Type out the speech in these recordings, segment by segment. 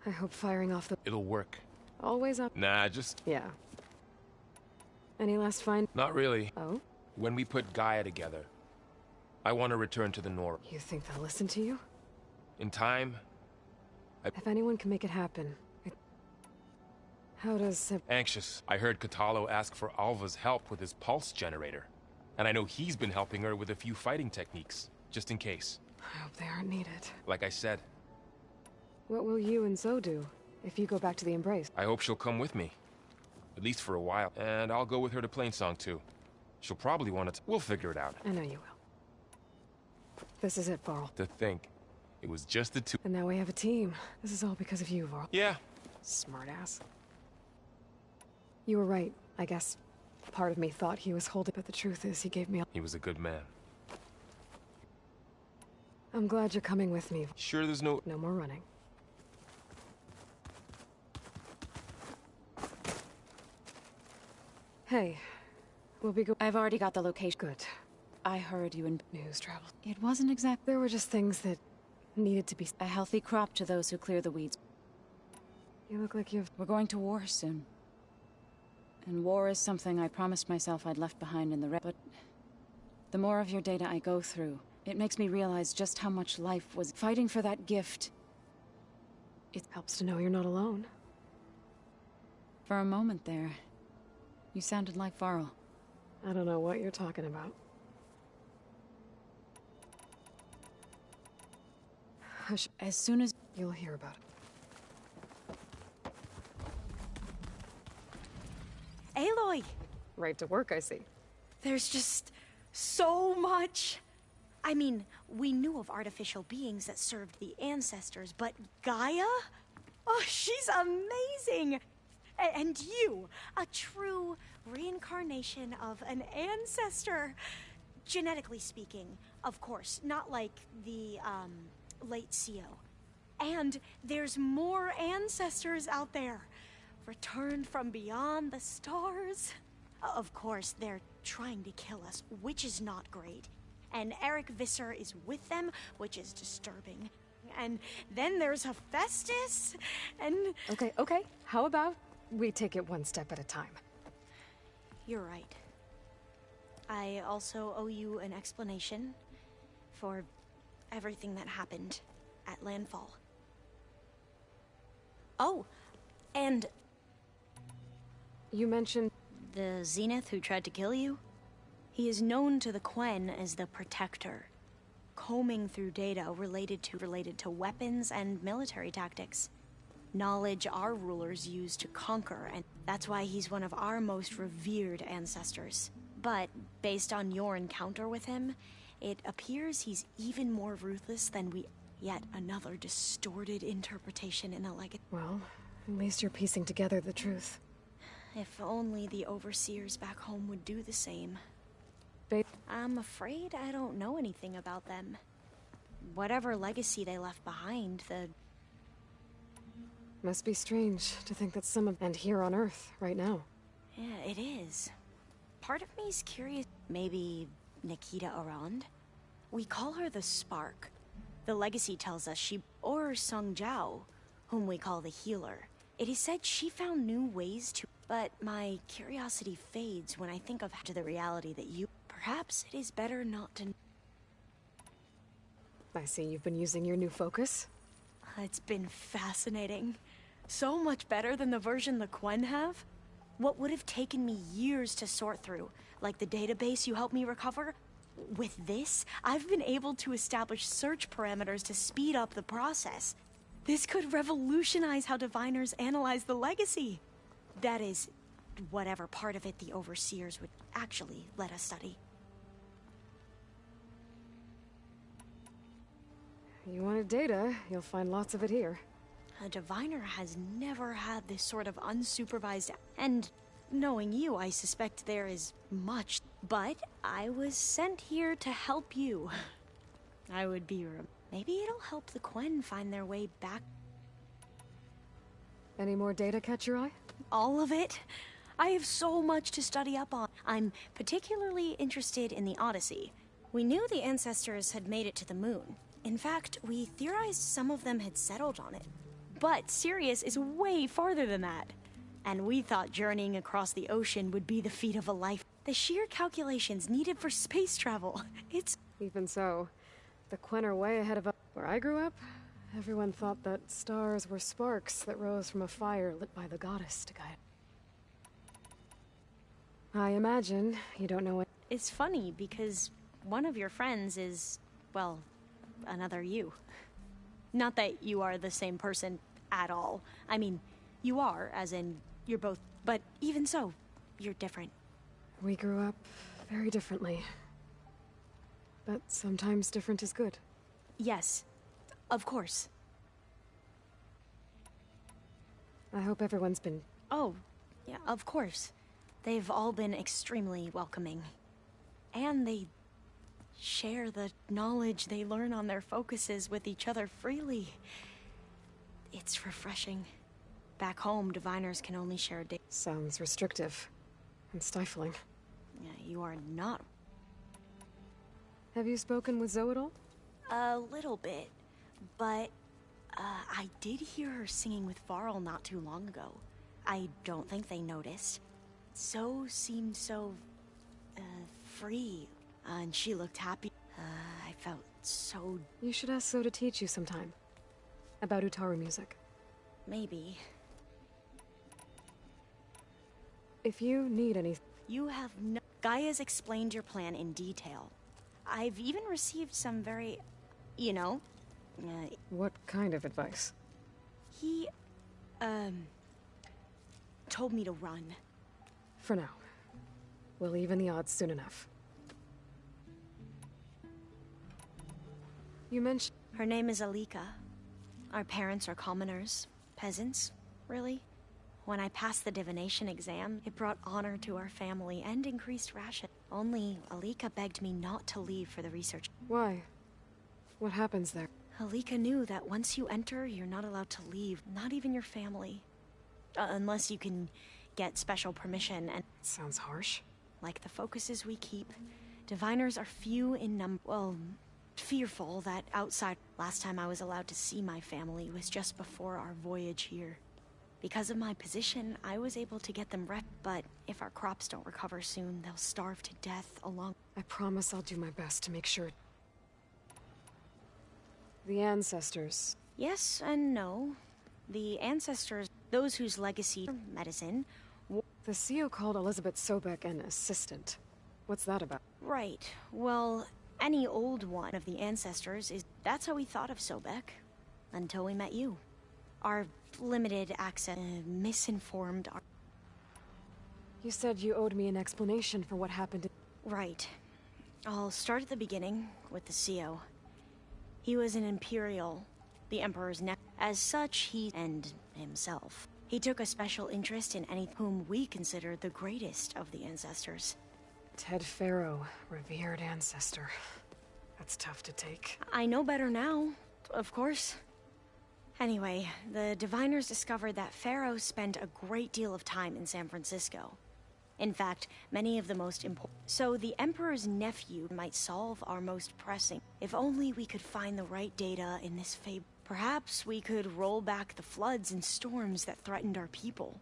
I hope firing off the... It'll work. Always up. Nah, just... Yeah. Any last find? Not really. Oh? When we put Gaia together, I want to return to the North. You think they'll listen to you? In time, If anyone can make it happen, How does... Anxious. I heard Katalo ask for Alva's help with his pulse generator. And I know he's been helping her with a few fighting techniques, just in case. I hope they aren't needed. Like I said, What will you and Zoe do if you go back to the Embrace? I hope she'll come with me. At least for a while. And I'll go with her to Plainsong too. She'll probably want to... We'll figure it out. I know you will. This is it, Varl. To think, it was just the two... And now we have a team. This is all because of you, Varl. Yeah. Smartass. You were right, I guess. Part of me thought he was holding, but the truth is he gave me... He was a good man. I'm glad you're coming with me. Sure there's no... No more running. Hey, we'll be I've already got the location. Good. I heard you in News traveled. It wasn't exactly There were just things that needed to be... a healthy crop to those who clear the weeds. You look like you've... We're going to war soon. And war is something I promised myself I'd left behind in the but the more of your data I go through, it makes me realize just how much life was fighting for that gift. It helps to know you're not alone. For a moment there, you sounded like Varl. I don't know what you're talking about. Hush. As soon as You'll hear about it. Aloy! Right to work, I see. There's just so much. I mean, we knew of artificial beings that served the ancestors, but Gaia? Oh, she's amazing! And you, a true reincarnation of an ancestor. Genetically speaking, of course, not like the, late CO. And there's more ancestors out there. Returned from beyond the stars. Of course, they're trying to kill us, which is not great. And Eric Visser is with them, which is disturbing. And then there's Hephaestus, and... Okay. How about we take it one step at a time? You're right. I also owe you an explanation for everything that happened at Landfall. Oh, and... You mentioned... The Zenith who tried to kill you? He is known to the Quen as the Protector, combing through data related to weapons and military tactics. Knowledge our rulers used to conquer, and that's why he's one of our most revered ancestors. But based on your encounter with him, it appears he's even more ruthless than we... Yet another distorted interpretation in a legacy. Well, at least you're piecing together the truth. If only the overseers back home would do the same. Ba- I'm afraid I don't know anything about them. Whatever legacy they left behind, the... Must be strange to think that some of... And here on Earth, right now. Yeah, it is. Part of me's curious. Maybe Nikita Arand? We call her the Spark. The legacy tells us she... Or Sung Jiao, whom we call the Healer. It is said she found new ways to... But my curiosity fades when I think of the reality that you... Perhaps it is better not to... I see you've been using your new focus. It's been fascinating. So much better than the version the Quen have. What would have taken me years to sort through, like the database you helped me recover, with this, I've been able to establish search parameters to speed up the process. This could revolutionize how diviners analyze the legacy. That is, whatever part of it the overseers would actually let us study. You wanted data, you'll find lots of it here. A diviner has never had this sort of unsupervised... And knowing you, I suspect there is much. But I was sent here to help you. I would be... Maybe it'll help the Quen find their way back. Any more data catch your eye? All of it? I have so much to study up on. I'm particularly interested in the Odyssey. We knew the ancestors had made it to the moon. In fact, we theorized some of them had settled on it. But Sirius is way farther than that. And we thought journeying across the ocean would be the feat of a life. The sheer calculations needed for space travel. It's... Even so, the Quen are way ahead of us. Where I grew up, everyone thought that stars were sparks that rose from a fire lit by the goddess to guide. I imagine you don't know what... It's funny because one of your friends is, well, another you. Not that you are the same person at all. I mean, you are, as in, you're both, but even so, you're different. We grew up very differently. But sometimes different is good. Yes, of course. I hope everyone's been... Oh, yeah, of course. They've all been extremely welcoming. And they share the knowledge they learn on their focuses with each other freely. It's refreshing. Back home, diviners can only share data. Sounds restrictive. And stifling. Yeah, you are not. Have you spoken with Zoe at all? A little bit. But, I did hear her singing with Varl not too long ago. I don't think they noticed. Zoe seemed so, free. And she looked happy. I felt so... You should ask Zoe to teach you sometime. About Utaru music. Maybe. If you need any... You have no... Gaia's explained your plan in detail. I've even received some very... You know... What kind of advice? He... told me to run. For now. We'll even the odds soon enough. You mentioned... Her name is Alika. Our parents are commoners. Peasants, really. When I passed the divination exam, it brought honor to our family and increased ration. Only Alika begged me not to leave for the research. Why? What happens there? Alika knew that once you enter, you're not allowed to leave. Not even your family. Unless you can get special permission and... Sounds harsh. Like the focuses we keep, diviners are few in number. Well, fearful that outside... Last time I was allowed to see my family was just before our voyage here. Because of my position, I was able to get them but if our crops don't recover soon, they'll starve to death along... I promise I'll do my best to make sure... The ancestors. Yes and no. The ancestors, those whose legacy... medicine... The CEO called Elizabeth Sobek an assistant. What's that about? Right. Well, any old one of the ancestors is... That's how we thought of Sobek. Until we met you. Our limited access... misinformed... You said you owed me an explanation for what happened to... Right. I'll start at the beginning, with the CEO. He was an Imperial, the Emperor's nephew. As such, he... and himself. He took a special interest in any whom we consider the greatest of the ancestors. Ted Faro, revered ancestor. That's tough to take. I know better now, of course. Anyway, the diviners discovered that Faro spent a great deal of time in San Francisco. In fact, many of the most important... So the Emperor's nephew might solve our most pressing. If only we could find the right data in this fable. Perhaps we could roll back the floods and storms that threatened our people.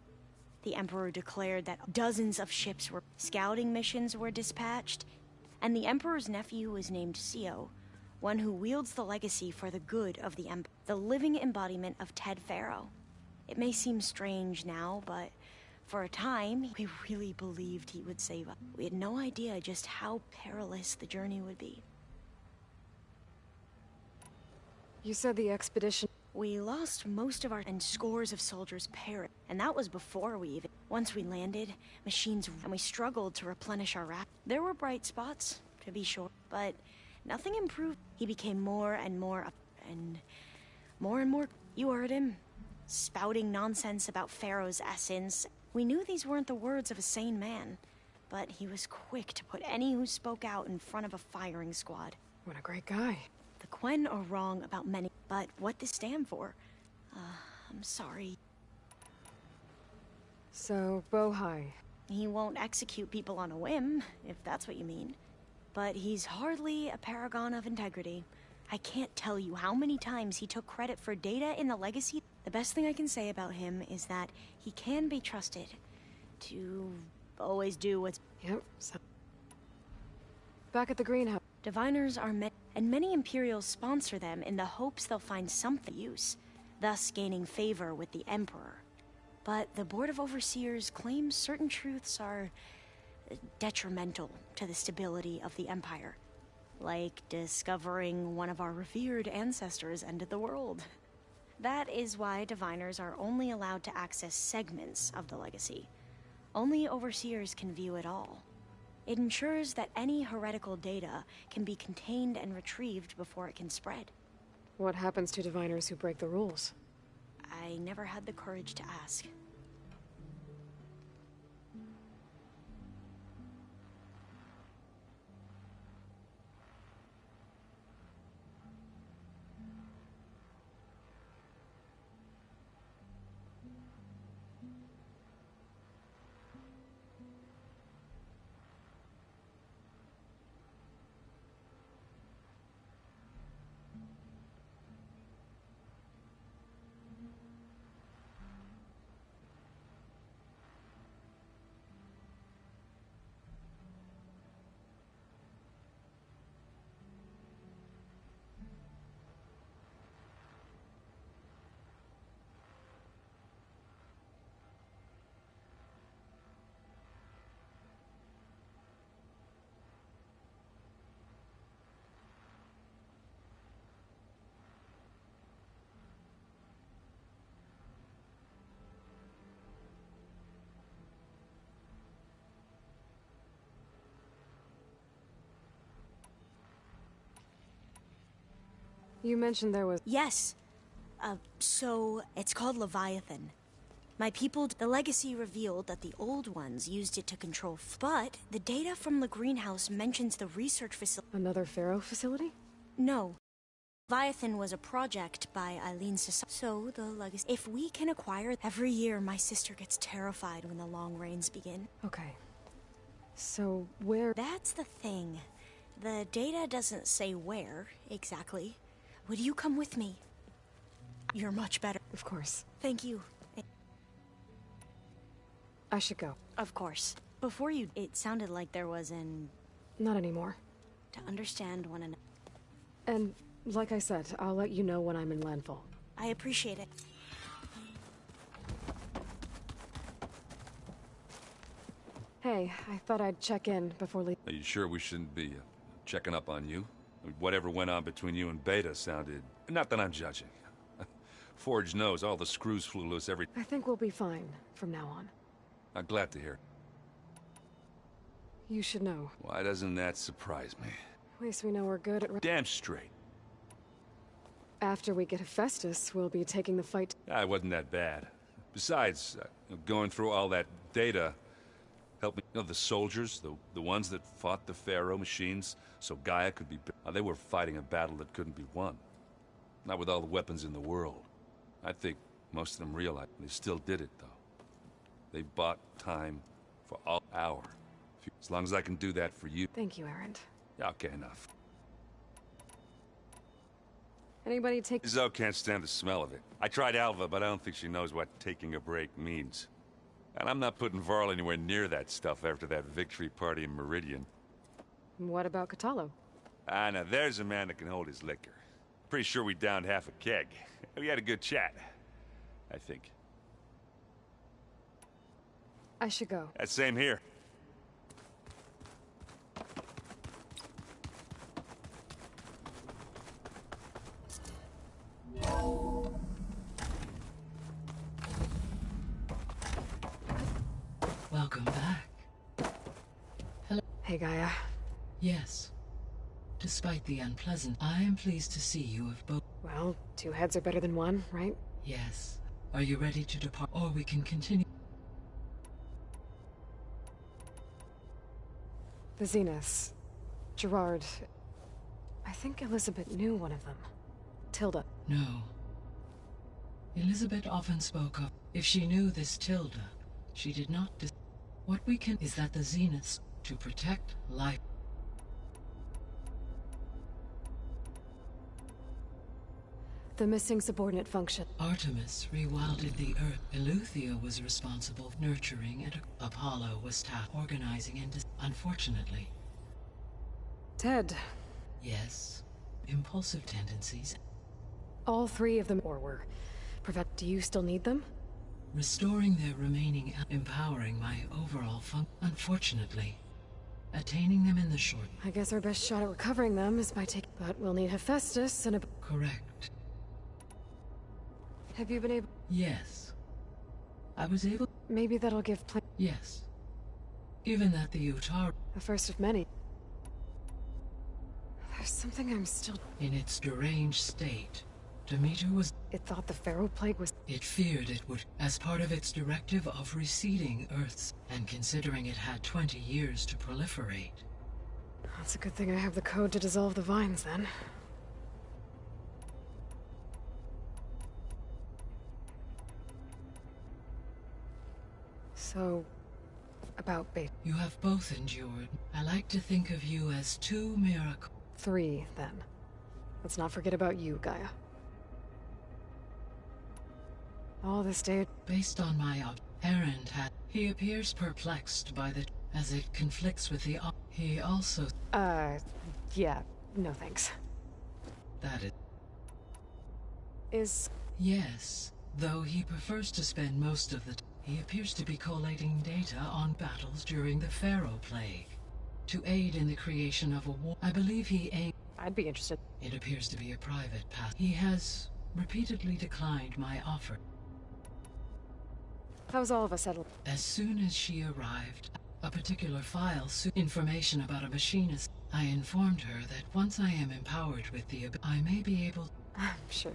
The Emperor declared that dozens of ships were... Scouting missions were dispatched, and the Emperor's nephew was named Sio, one who wields the legacy for the good of the Empire, the living embodiment of Ted Faro. It may seem strange now, but for a time, we really believed he would save us. We had no idea just how perilous the journey would be. You said the expedition... We lost most of our... and scores of soldiers perished. And that was before we even... Once we landed, machines... and we struggled to replenish our raft. There were bright spots, to be sure, but nothing improved. He became more and more... and more... You heard him. Spouting nonsense about Pharaoh's essence. We knew these weren't the words of a sane man, but he was quick to put any who spoke out in front of a firing squad. What a great guy. The Quen are wrong about many, but what this stand for? I'm sorry. So, Bohai. He won't execute people on a whim, if that's what you mean. But he's hardly a paragon of integrity. I can't tell you how many times he took credit for data in the Legacy. The best thing I can say about him is that he can be trusted to always do what's... Yep, so... Back at the greenhouse. Diviners are meant, and many Imperials sponsor them in the hopes they'll find something use, thus gaining favor with the Emperor. But the Board of Overseers claims certain truths are detrimental to the stability of the Empire. Like discovering one of our revered ancestors ended the world. That is why Diviners are only allowed to access segments of the Legacy. Only Overseers can view it all. It ensures that any heretical data can be contained and retrieved before it can spread. What happens to Diviners who break the rules? I never had the courage to ask. You mentioned there was... Yes. So it's called Leviathan. My people, the Legacy revealed that the old ones used it to control but the data from the greenhouse mentions the research facility. Another Pharaoh facility? No. Leviathan was a project by Eileen's society. So the Legacy... If we can acquire... Every year, my sister gets terrified when the long rains begin. Okay. So, where... That's the thing. The data doesn't say where, exactly. Would you come with me? You're much better. Of course. Thank you. I should go. Of course. Before you, it sounded like there was an... Not anymore. To understand one another. And, like I said, I'll let you know when I'm in landfall. I appreciate it. Hey, I thought I'd check in before leaving. Are you sure we shouldn't be checking up on you? Whatever went on between you and Beta sounded... Not that I'm judging. Forge knows all the screws flew loose every... I think we'll be fine from now on. I'm glad to hear. You should know. Why doesn't that surprise me? At least we know we're good at... Damn straight. After we get Hephaestus, we'll be taking the fight... It wasn't that bad. Besides, going through all that data... helped me... You know, the soldiers, the ones that fought the Pharaoh machines, so Gaia could be... they were fighting a battle that couldn't be won. Not with all the weapons in the world. I think most of them realized they still did it, though. They bought time for all hour. As long as I can do that for you... Thank you, Erend. Okay, enough. Anybody take... Zoe can't stand the smell of it. I tried Alva, but I don't think she knows what taking a break means. And I'm not putting Varl anywhere near that stuff after that victory party in Meridian. What about Catalo? Now there's a man that can hold his liquor. Pretty sure we downed half a keg. We had a good chat, I think. I should go. That same here. Welcome back. Hello. Hey, Gaia. Yes. Despite the unpleasant, I am pleased to see you have both... Well, two heads are better than one, right? Yes. Are you ready to depart? Or we can continue... The Zeniths. Gerard. I think Elizabeth knew one of them. Tilda. No. Elizabeth often spoke of... If she knew this Tilda, she did not... What we can... is that the Zeniths, to protect life... The missing subordinate function. Artemis rewilded the Earth. Eleuthia was responsible for nurturing, and Apollo was tasked organizing and unfortunately. Ted. Yes. Impulsive tendencies. All three of them were. Do you still need them? Restoring their remaining, empowering my overall unfortunately. Attaining them in the short. I guess our best shot at recovering them is by taking. But we'll need Hephaestus and a. Correct. Have you been able? Yes. I was able. Maybe that'll give Yes. Given that the Utah. The first of many. There's something I'm still. In its deranged state, Demeter was. It thought the Pharaoh plague was. It feared it would, as part of its directive of receding Earths, and considering it had 20 years to proliferate. That's a good thing I have the code to dissolve the vines, then. So, about bait. You have both endured. I like to think of you as two miracles. 3, then. Let's not forget about you, Gaia. All this day. Based on my errand he appears perplexed by the as it conflicts with the he also. Yeah, no thanks. That Is. Yes, though he prefers to spend most of the he appears to be collating data on battles during the Pharaoh Plague. To aid in the creation of a war. I believe he aimed. I'd be interested. It appears to be a private path. He has repeatedly declined my offer. How's all of us settled? As soon as she arrived, a particular file, information about a machinist, I informed her that once I am empowered with the I may be able. I'm sure.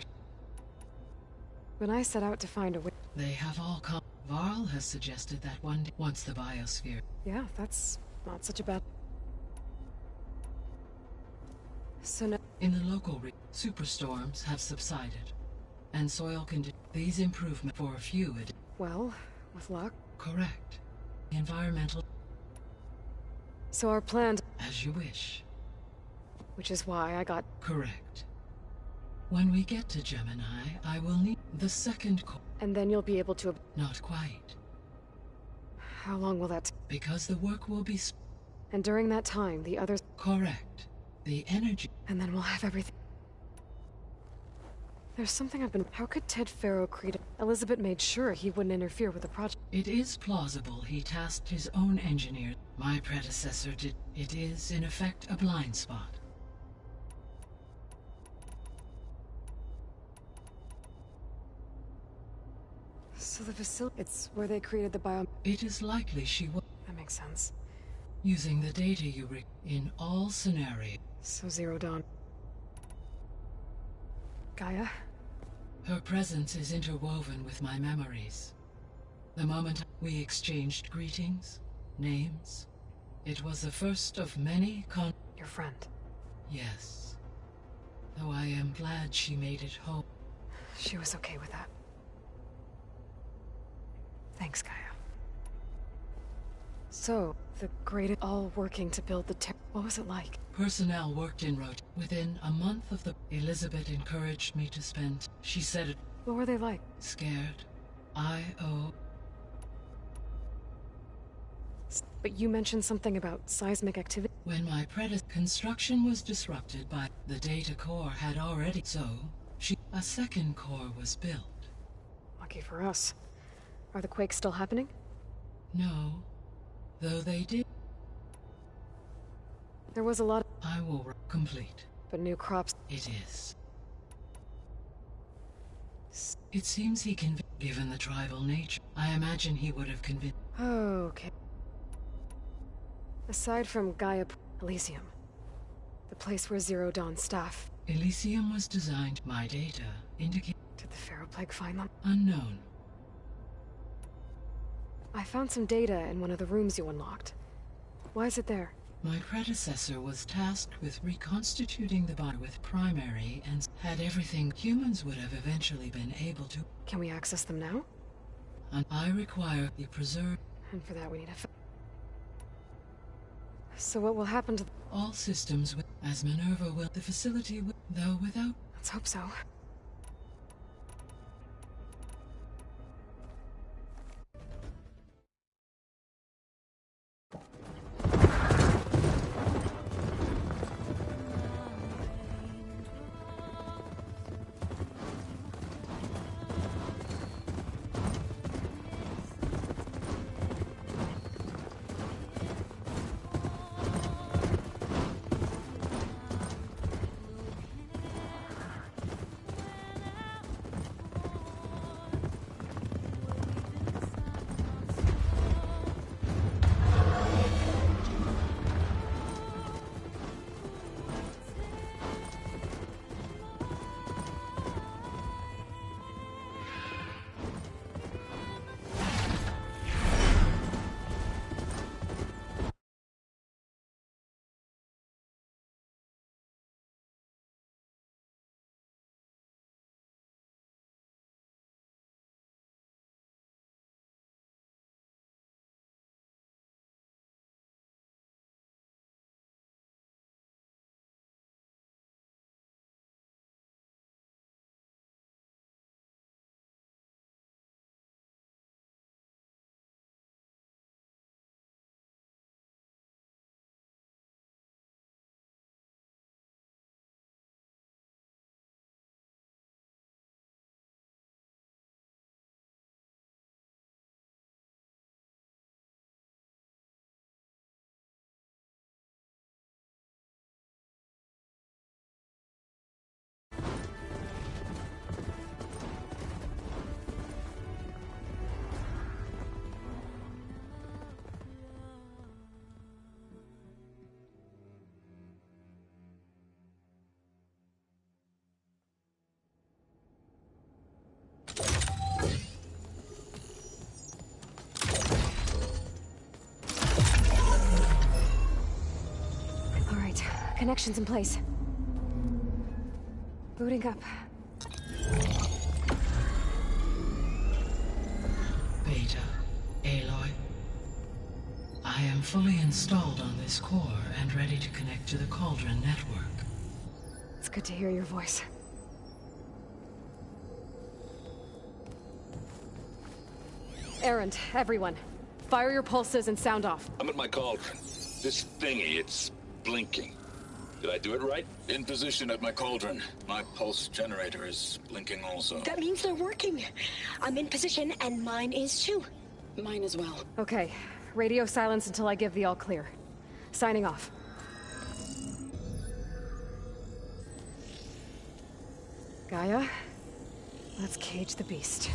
When I set out to find a way. They have all come. Varl has suggested that one day, once the biosphere. Yeah, that's not such a bad. So no. In the local superstorms have subsided, and soil conditions. These improvements for a few. Well, with luck. Correct. Environmental. So our plan. As you wish. Which is why I got. Correct. When we get to Gemini, I will need the second core. And then you'll be able to. Not quite. How long will that? Because the work will be. And during that time, the others. Correct. The energy. And then we'll have everything. There's something I've been. How could Ted Pharaoh create? Elizabeth made sure he wouldn't interfere with the project. It is plausible he tasked his own engineer. My predecessor did. It is, in effect, a blind spot. So the facility. It's where they created the bio. It is likely she was. That makes sense. Using the data you in all scenarios. So Zero Dawn. Gaia? Her presence is interwoven with my memories. The moment we exchanged greetings, names, it was the first of many Your friend. Yes. Though I am glad she made it home. She was okay with that. Thanks, Gaia. So, the great all working to build the what was it like? Personnel worked in within a month of the Elizabeth encouraged me to spend. She said it. What were they like? Scared. But you mentioned something about seismic activity. When my construction was disrupted by the data core had already a second core was built. Lucky for us. Are the quakes still happening? No. Though they did. There was a lot. I will complete. But new crops. It is. It seems he can. Given the tribal nature, I imagine he would have convinced. Okay. Aside from Gaia, Elysium, the place where Zero Dawn staff. Elysium was designed. My data indicate. Did the Pharaoh Plague find them? Unknown. I found some data in one of the rooms you unlocked. Why is it there? My predecessor was tasked with reconstituting the body with primary and had everything humans would have eventually been able to. Can we access them now? And I require the preserve. And for that we need a. So what will happen to all systems as Minerva will. The facility will, though without. Let's hope so. Connections in place. Booting up. Beta, Aloy. I am fully installed on this core and ready to connect to the Cauldron network. It's good to hear your voice. Errand, everyone. Fire your pulses and sound off. I'm at my cauldron. This thingy, it's blinking. Did I do it right? In position at my cauldron. My pulse generator is blinking also. That means they're working. I'm in position, and mine is too. Mine as well. Okay. Radio silence until I give the all clear. Signing off. Gaia, let's cage the beast.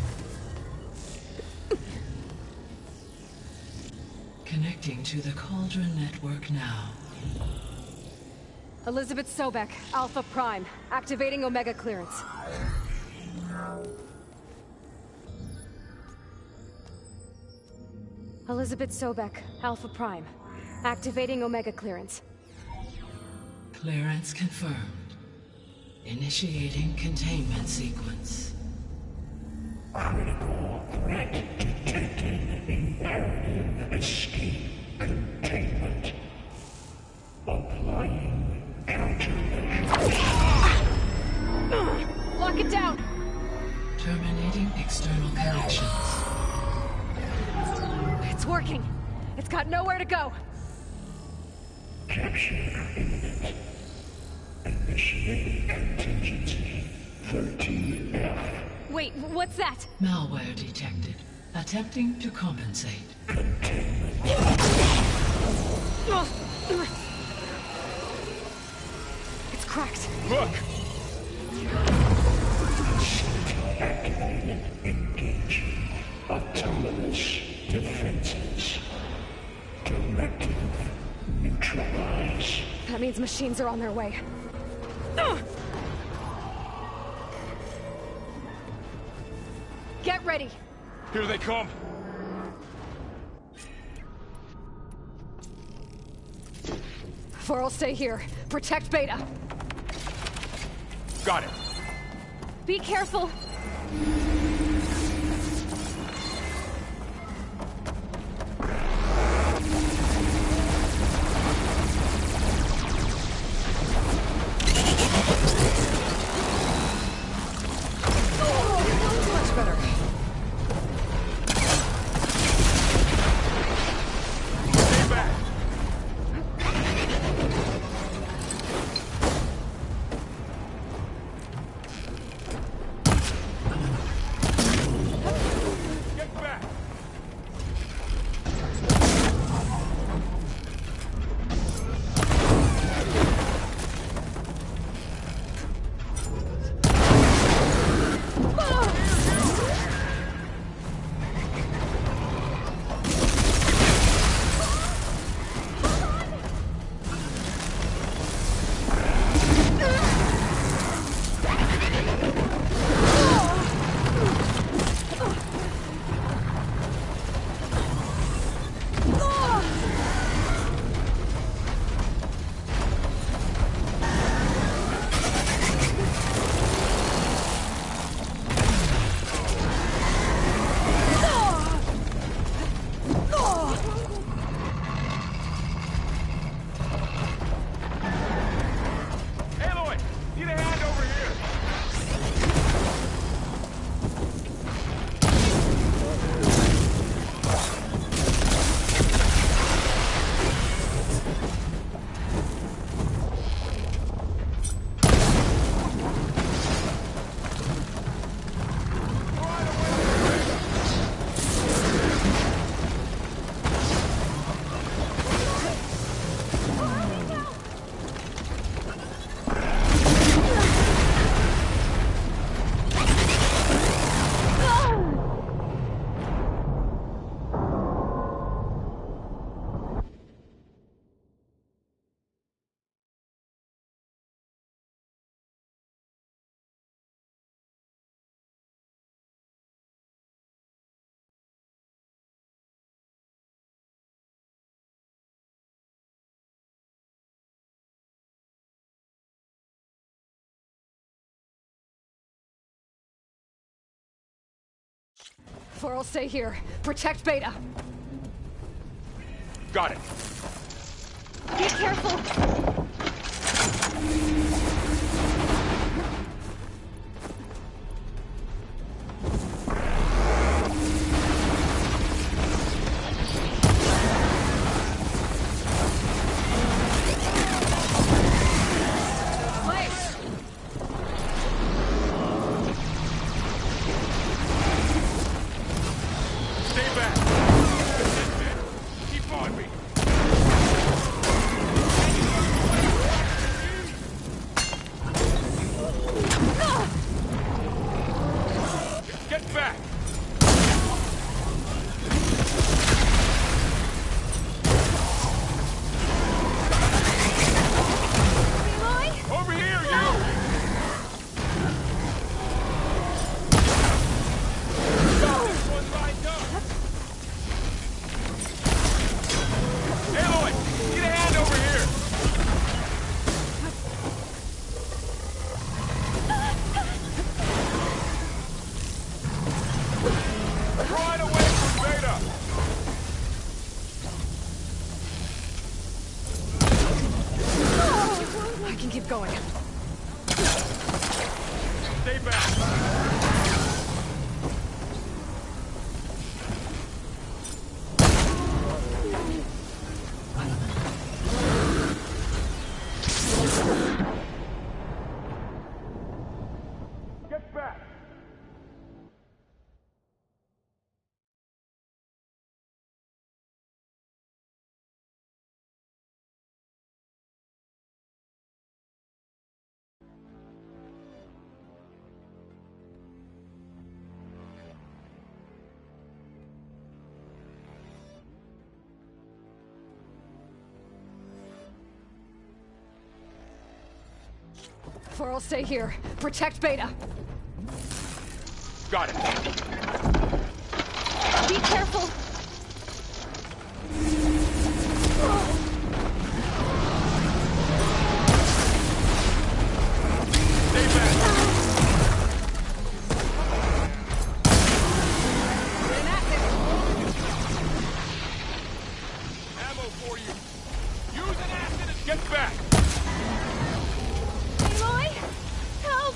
Connecting to the Cauldron network now. Elizabeth Sobek, Alpha Prime, activating Omega clearance. Elizabeth Sobek, Alpha Prime, activating Omega clearance. Clearance confirmed. Initiating containment sequence. Critical threat detected. Imperative escape containment. Applying countermeasures. Lock it down! Terminating external connections. It's working. It's got nowhere to go. Capture imminent. Initiating contingency 13F. Wait, what's that? Malware detected. Attempting to compensate. It's cracked. Look! Activated. Engaging. Autonomous defenses. Directive. Neutralize. That means machines are on their way. Get ready! Here they come! For'll stay here. Protect Beta. Got it! Be careful! Much better. Stay back! For'll stay here. Protect Beta. Got it. Be careful! Stay back. Keep on me. Get back. Over here, you! Got this one lined up. Aloy, get a hand over here. Right away from Beta. I can keep going. Stay back. Get back. For'll stay here. Protect Beta. Got it. Be careful! Stay back. Ammo for you. Use an acid and get back. Aloy! Help!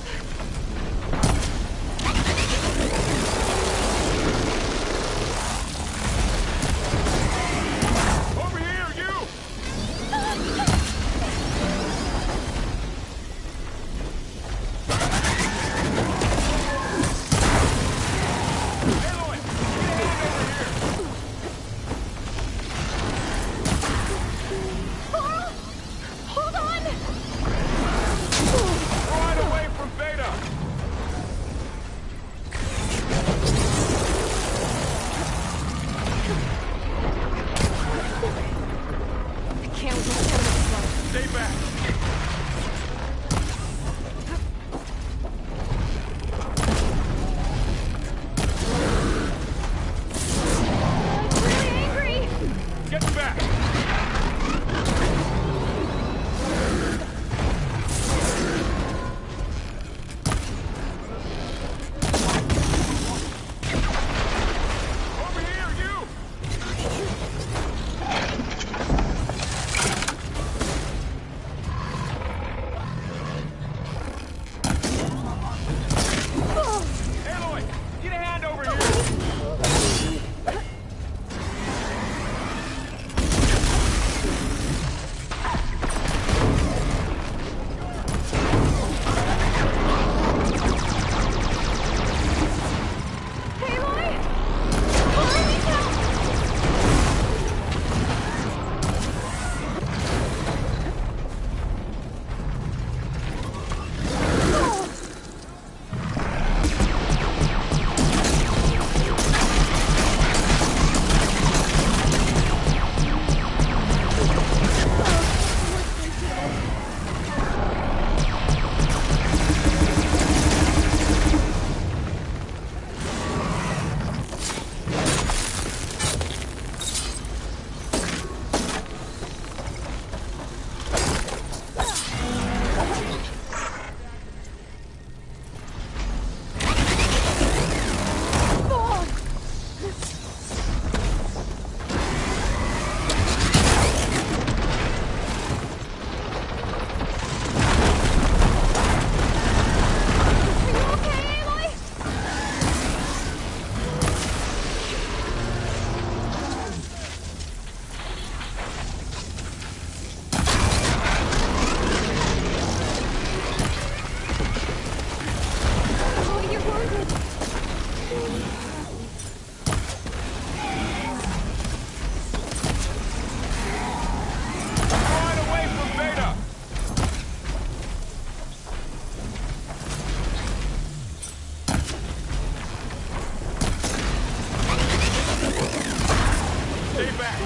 back!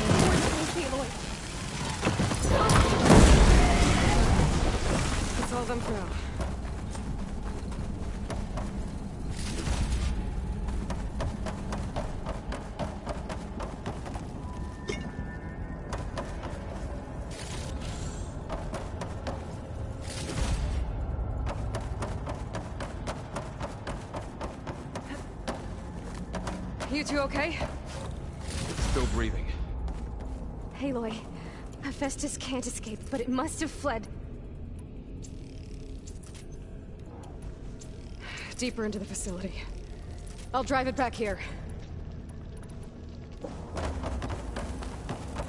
That's all of them for now. You two okay? Still breathing. Aloy, Hephaestus can't escape, but it must have fled. Deeper into the facility. I'll drive it back here.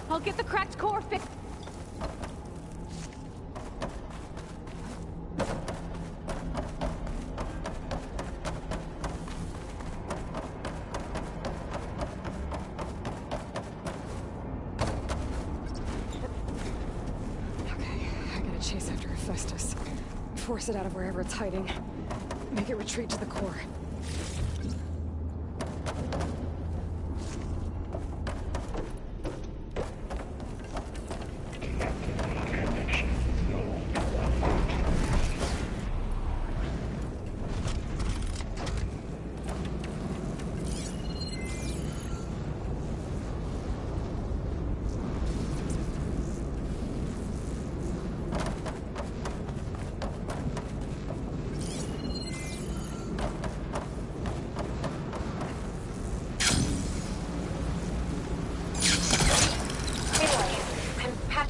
I'll get the cracked core fixed. Chase after Hephaestus. Force it out of wherever it's hiding. Make it retreat to the core.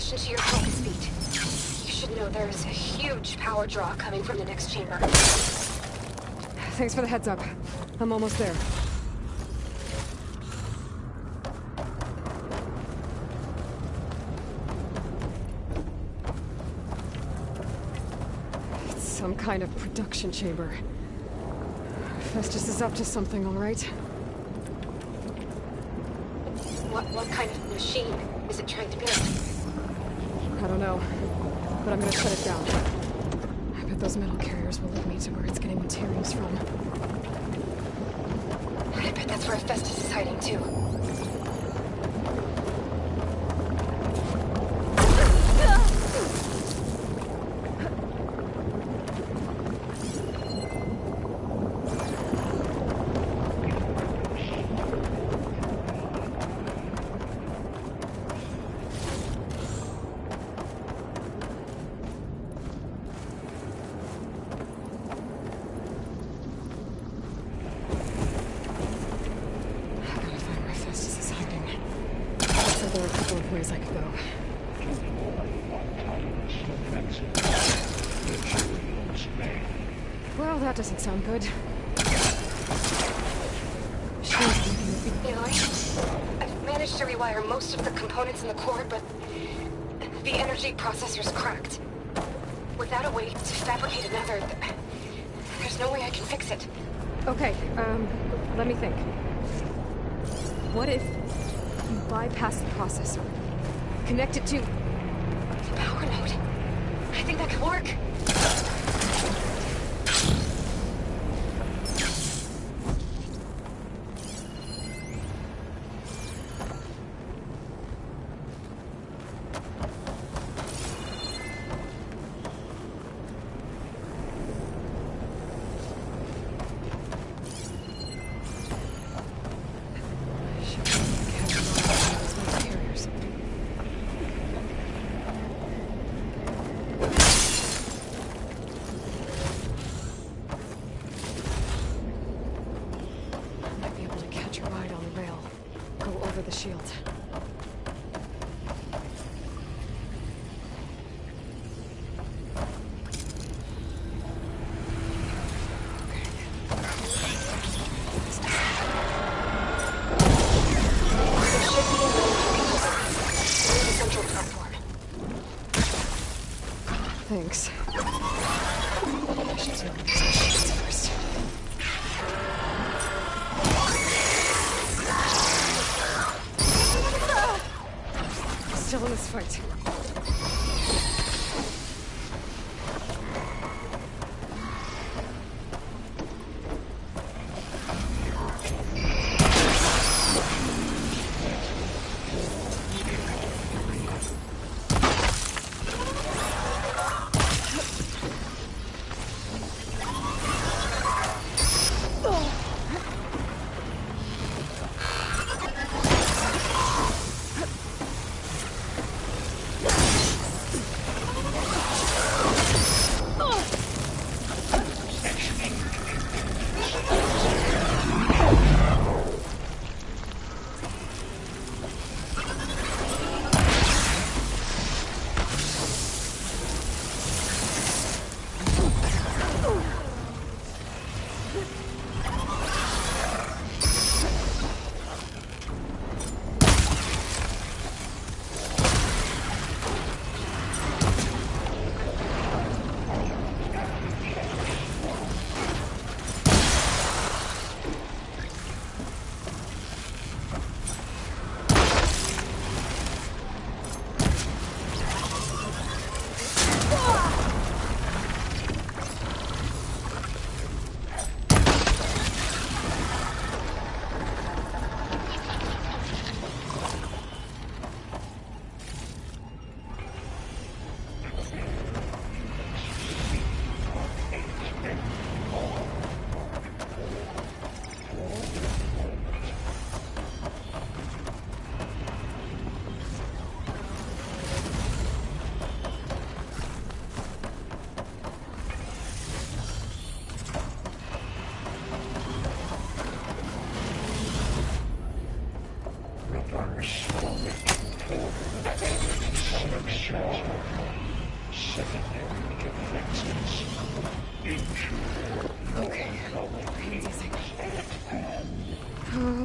Into your focus feed. You should know there's a huge power draw coming from the next chamber. Thanks for the heads up. I'm almost there. It's some kind of production chamber. Festus is up to something, all right? What kind of machine is it trying to build? I don't know, but I'm gonna shut it down. I bet those metal carriers will lead me to where it's getting materials from. I bet that's where Hephaestus is hiding too. There are a couple of ways I could go. Well, that doesn't sound good. Aloy, I've managed to rewire most of the components in the core, but the energy processor's cracked. Without a way to fabricate another, there's no way I can fix it. Okay, let me think. What if you bypass the processor? Connect it to the power node. I think that could work. The shield. Thanks. I should deal with these first. Still in this fight.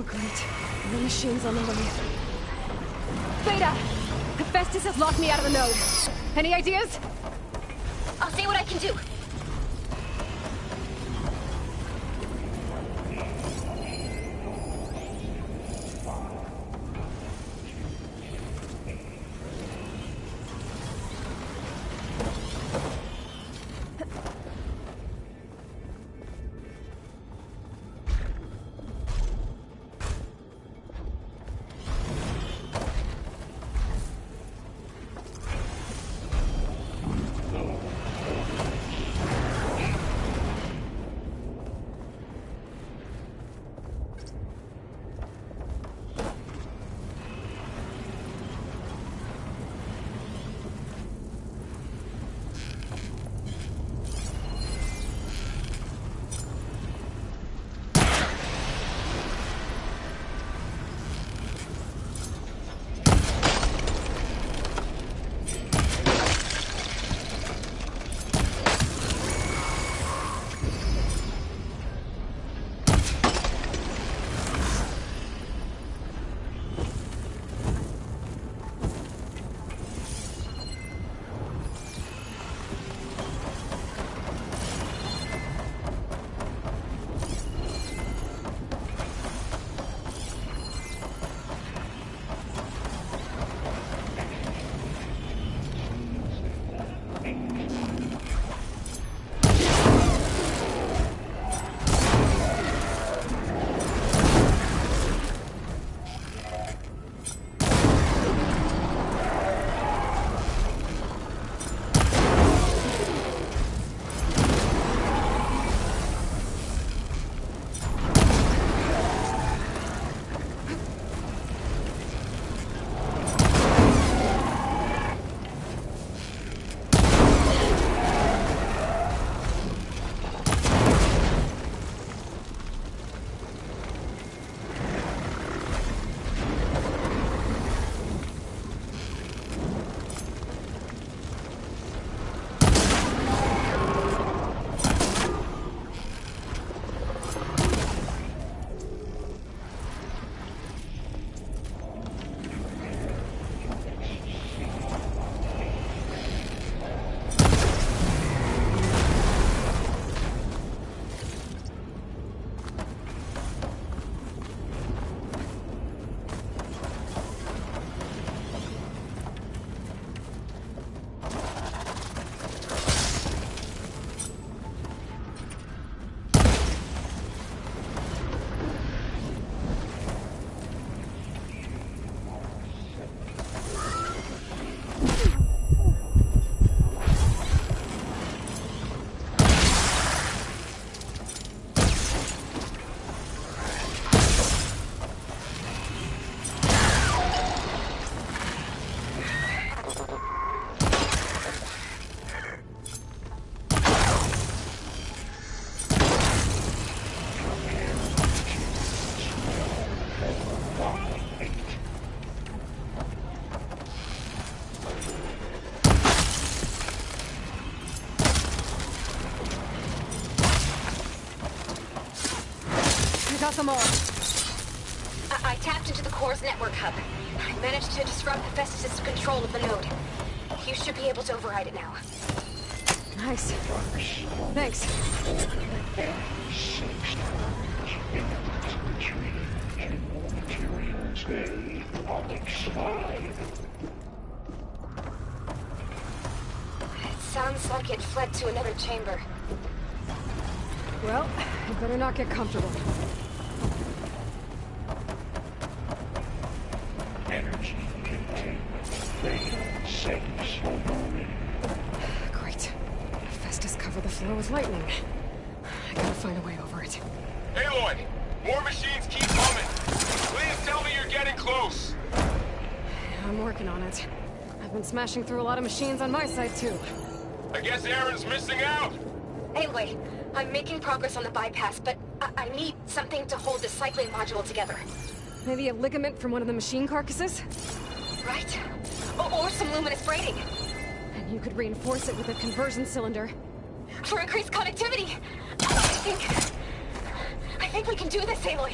Oh, great. The machine's on the way. Beta! Hephaestus has locked me out of the node. Any ideas? I'll see what I can do. Got them all. I tapped into the core's network hub. I managed to disrupt Hephaestus' control of the node. You should be able to override it now. Nice. Thanks. It sounds like it fled to another chamber. Well, I better not get comfortable. Energy containment. Settings harmonic. Great. Hephaestus covered the floor with lightning. I gotta find a way over it. Aloy! More machines keep coming! Please tell me you're getting close! I'm working on it. I've been smashing through a lot of machines on my side, too. I guess Aaron's missing out! Anyway, I'm making progress on the bypass, but I need something to hold the cycling module together. Maybe a ligament from one of the machine carcasses? Right? Or some luminous braiding. And you could reinforce it with a conversion cylinder. For increased connectivity! I think we can do this, Aloy.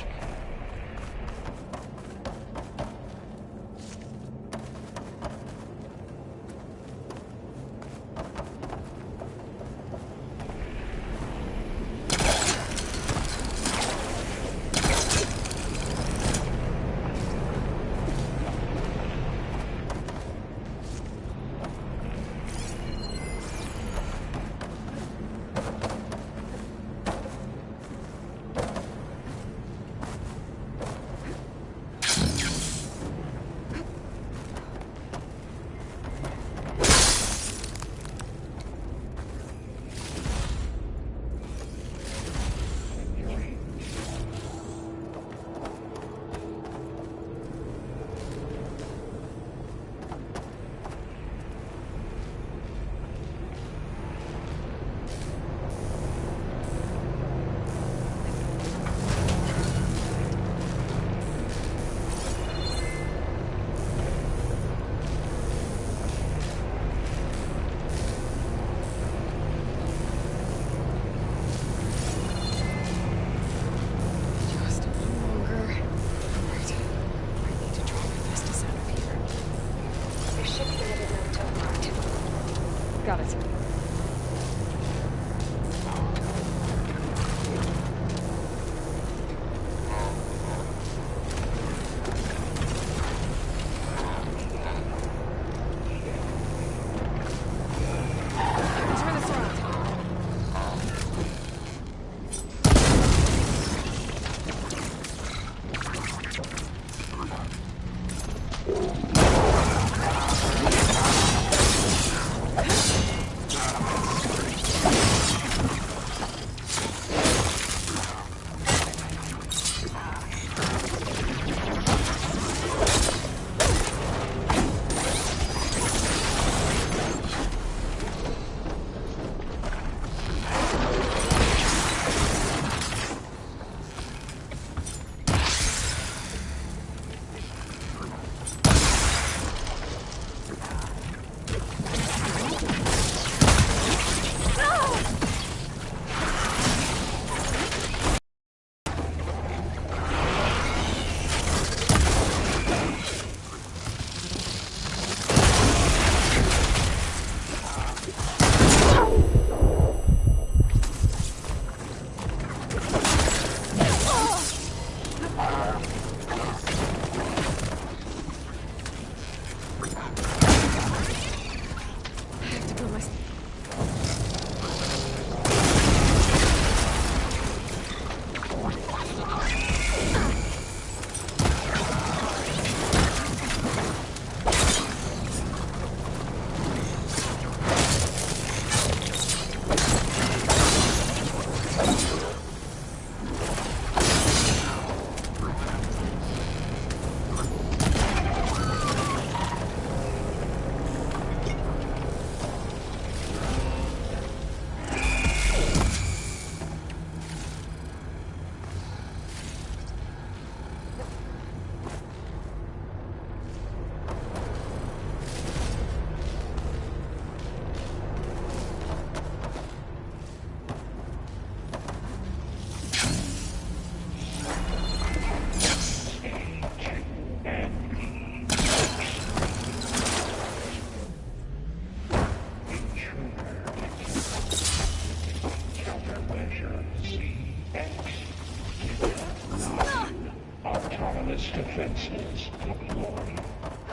Its defenses deployed.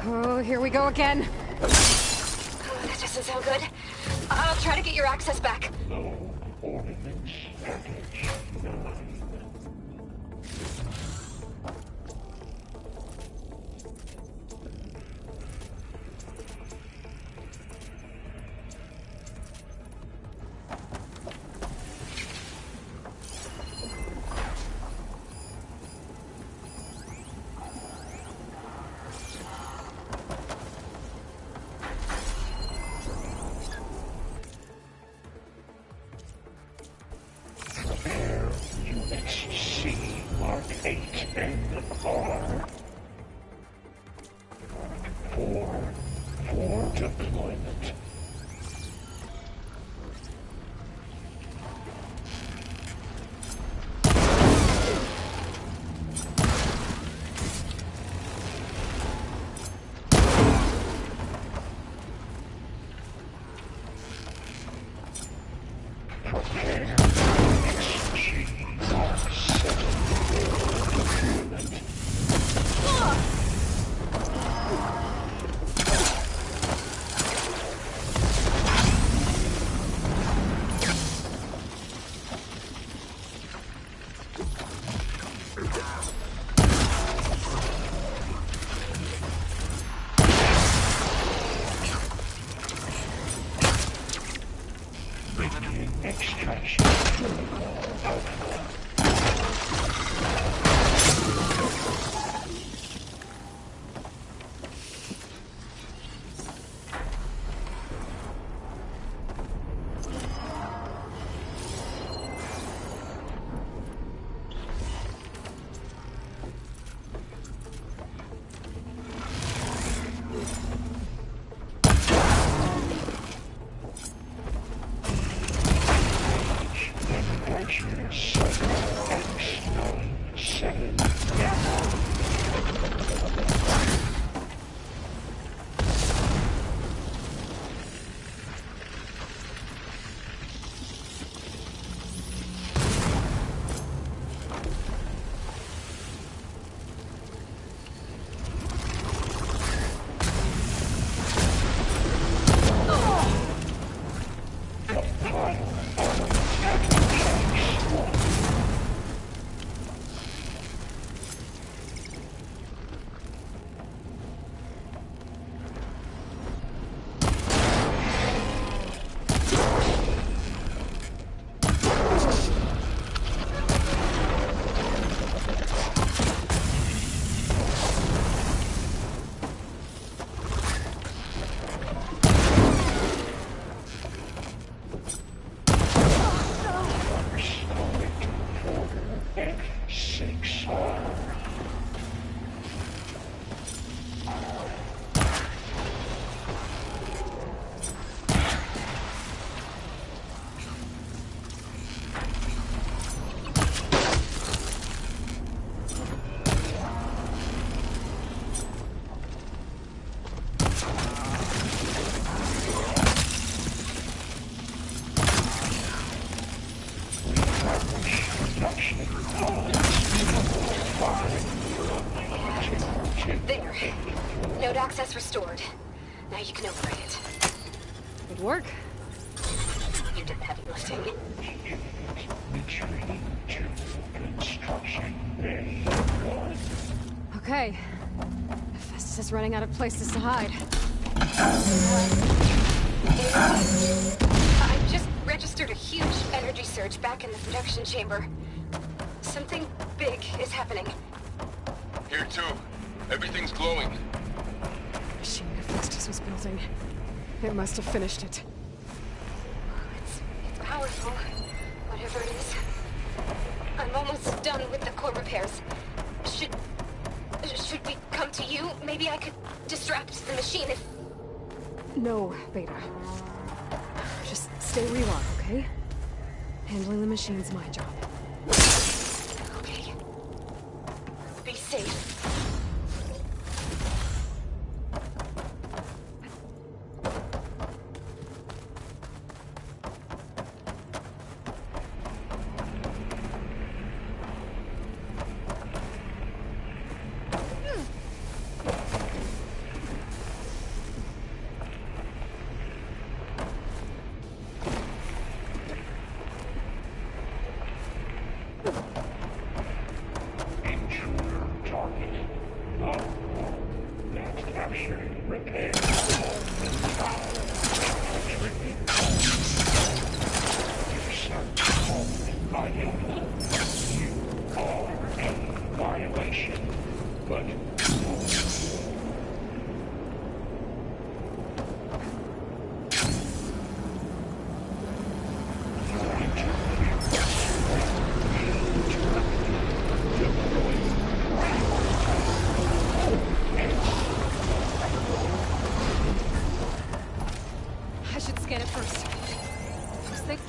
Oh, here we go again. Oh, that doesn't sound good. I'll try to get your access back. No ordnance package 9. Mark 8 and R. 4 for deployment. Prepare. XG Mark 7 for deployment. Beginning extraction protocol alpha. Integration 7X97. F6R. There. Node access restored. Now you can override it. Good work. You did the heavy lifting. Retreating to construction bay 1. Okay. Festus is running out of places to hide. I just registered a huge energy surge back in the production chamber. Something big is happening. Here too. Everything's glowing. The machine Festus was building. It must have finished it. It's powerful, whatever it is. I'm almost done with the core repairs. Should we come to you? Maybe I could distract the machine if... No, Beta. Just stay where you are, okay? Handling the machine's my job. Okay. Be safe. Capture, repair, install, treatment. You search home by you. You are in violation, but I should scan it first. First thing.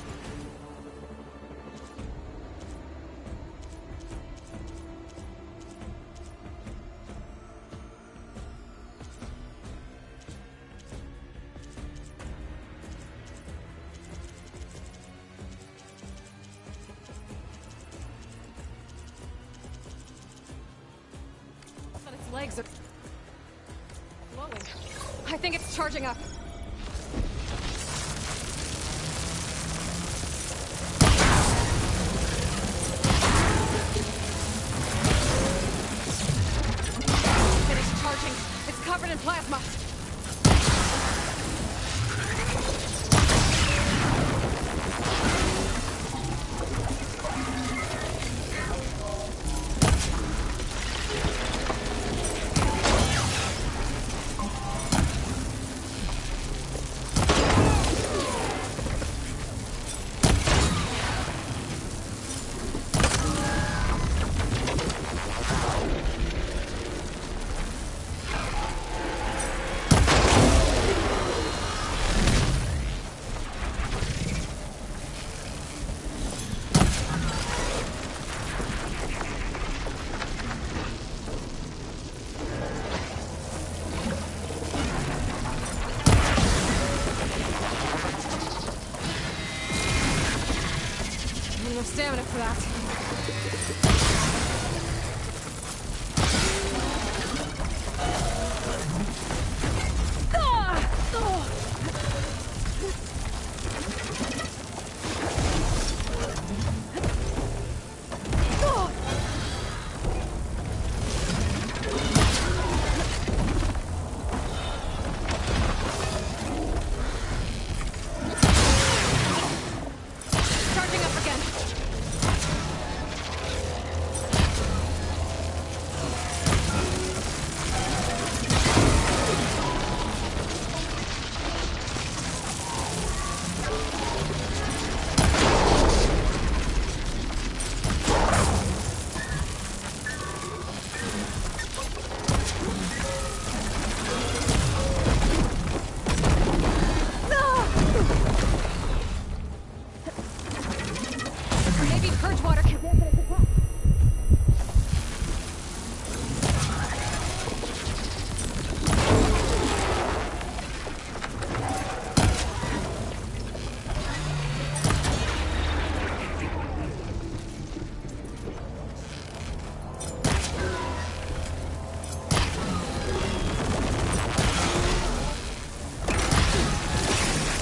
But its legs are glowing. I think it's charging up. Finished charging. It's covered in plasma. No stamina for that. Charging up again. Maybe purge water can dampen its attack.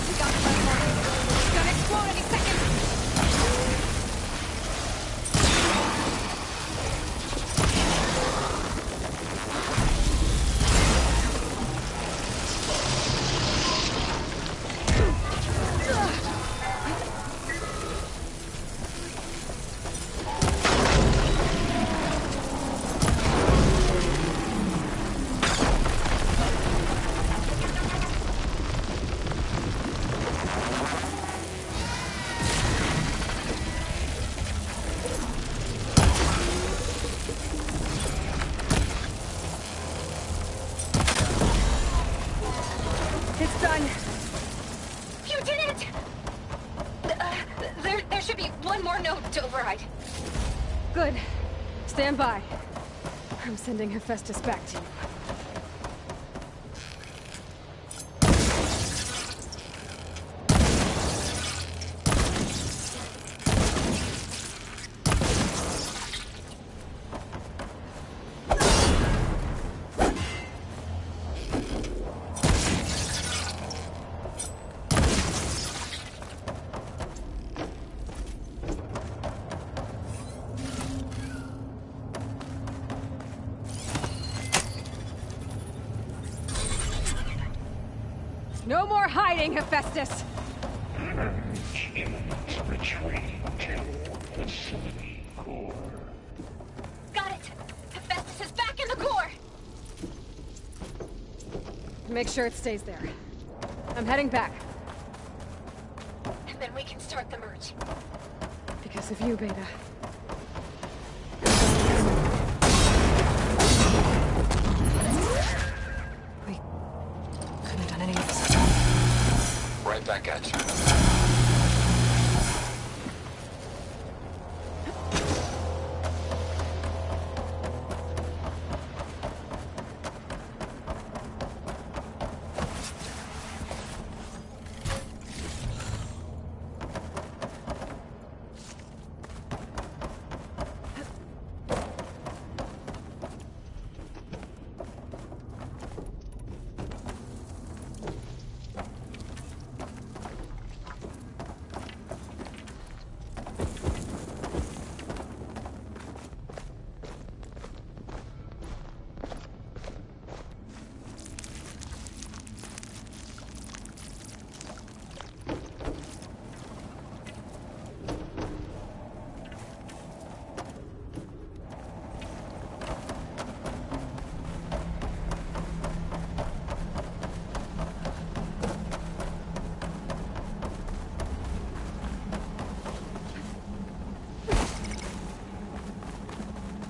We got the platform. It's gonna explode any second. It's done. You did it! There should be one more node to override. Good. Stand by. I'm sending Hephaestus back to you. No more hiding, Hephaestus! Urge imminent retreat to facility core. Got it! Hephaestus is back in the core! Make sure it stays there. I'm heading back. And then we can start the merge. Because of you, Beta. We couldn't have done any of this. Right back at you.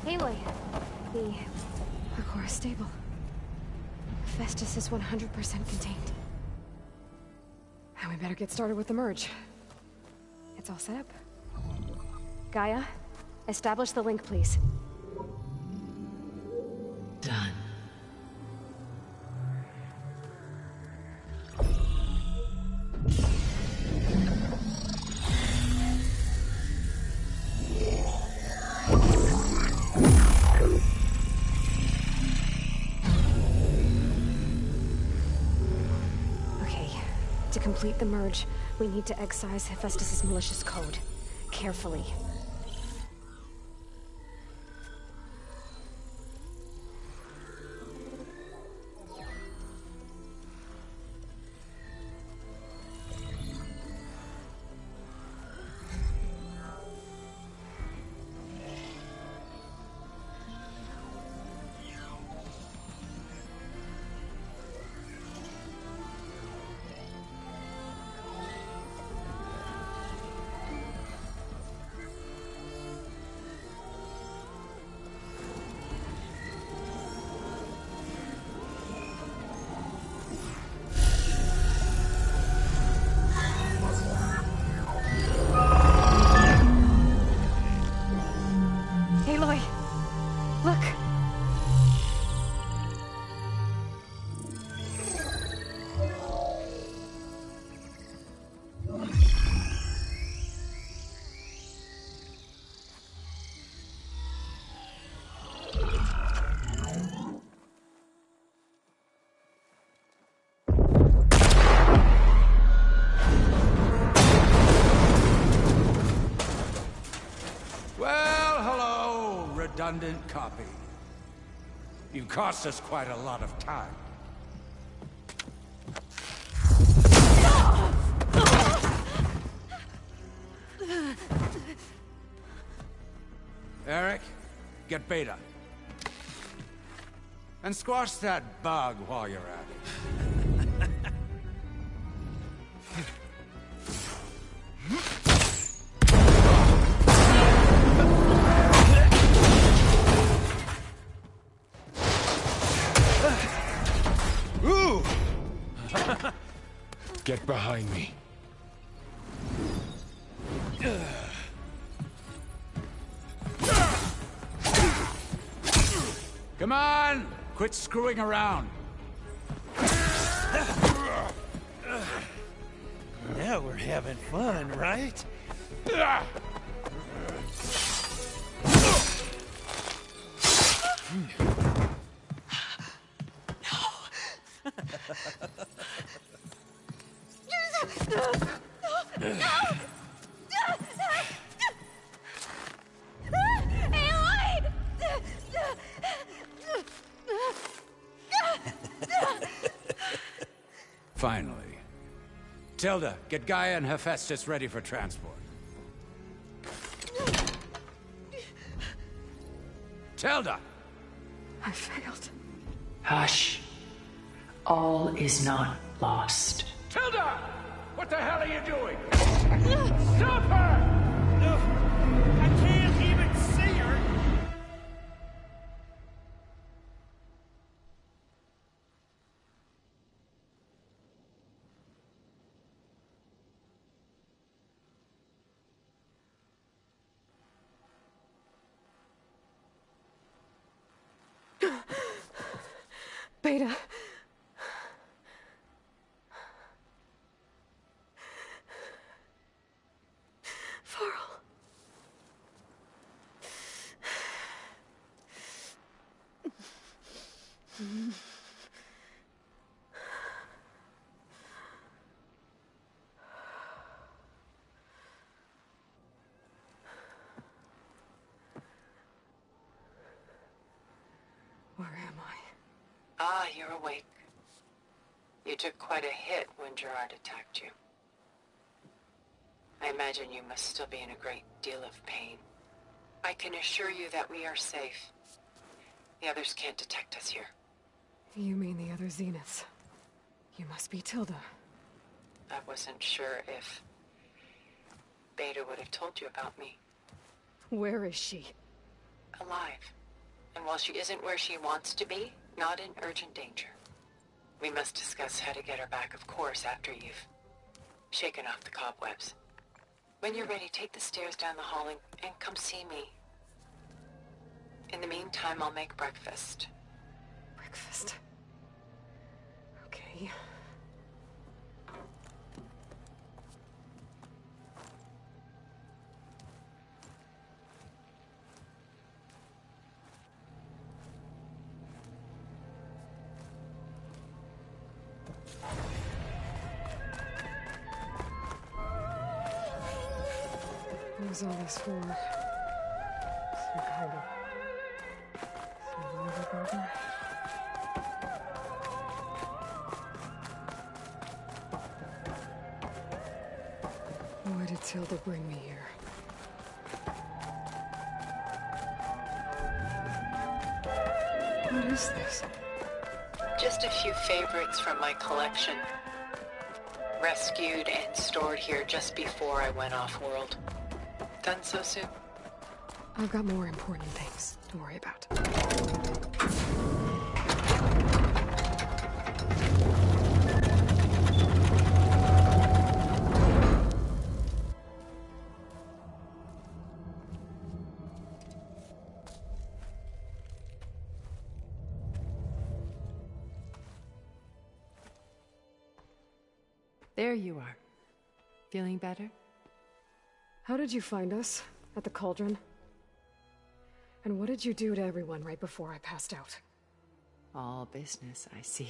Aloy, the core is stable. Hephaestus is 100% contained. Now we better get started with the merge. It's all set up. Gaia, establish the link, please. Done. To complete the merge, we need to excise Hephaestus' malicious code. Carefully. Aloy, look. Redundant copy. You cost us quite a lot of time. Eric, get Beta. And squash that bug while you're at it. Get behind me. Come on! Quit screwing around. Now we're having fun, right? Finally. Tilda, get Gaia and Hephaestus ready for transport. Tilda! I failed. Hush. All is not lost. Tilda! What the hell are you doing? Stop her! No, I can't even see her. Beta. Varl. Where am I? Ah, you're awake. You took quite a hit when Gerard attacked you. I imagine you must still be in a great deal of pain. I can assure you that we are safe. The others can't detect us here. You mean the other Zeniths? You must be Tilda. I wasn't sure if Beta would have told you about me. Where is she? Alive. And while she isn't where she wants to be, not in urgent danger. We must discuss how to get her back, of course, after you've shaken off the cobwebs. When you're ready, take the stairs down the hall and come see me. In the meantime, I'll make breakfast. Breakfast. Okay. What was all this for? Some kind of survival bunker? Why did Tilda bring me here? What is this? Just a few favorites from my collection. Rescued and stored here just before I went off-world. Done so soon? I've got more important things to worry about. There you are. Feeling better? How did you find us? At the cauldron? And what did you do to everyone right before I passed out? All business, I see.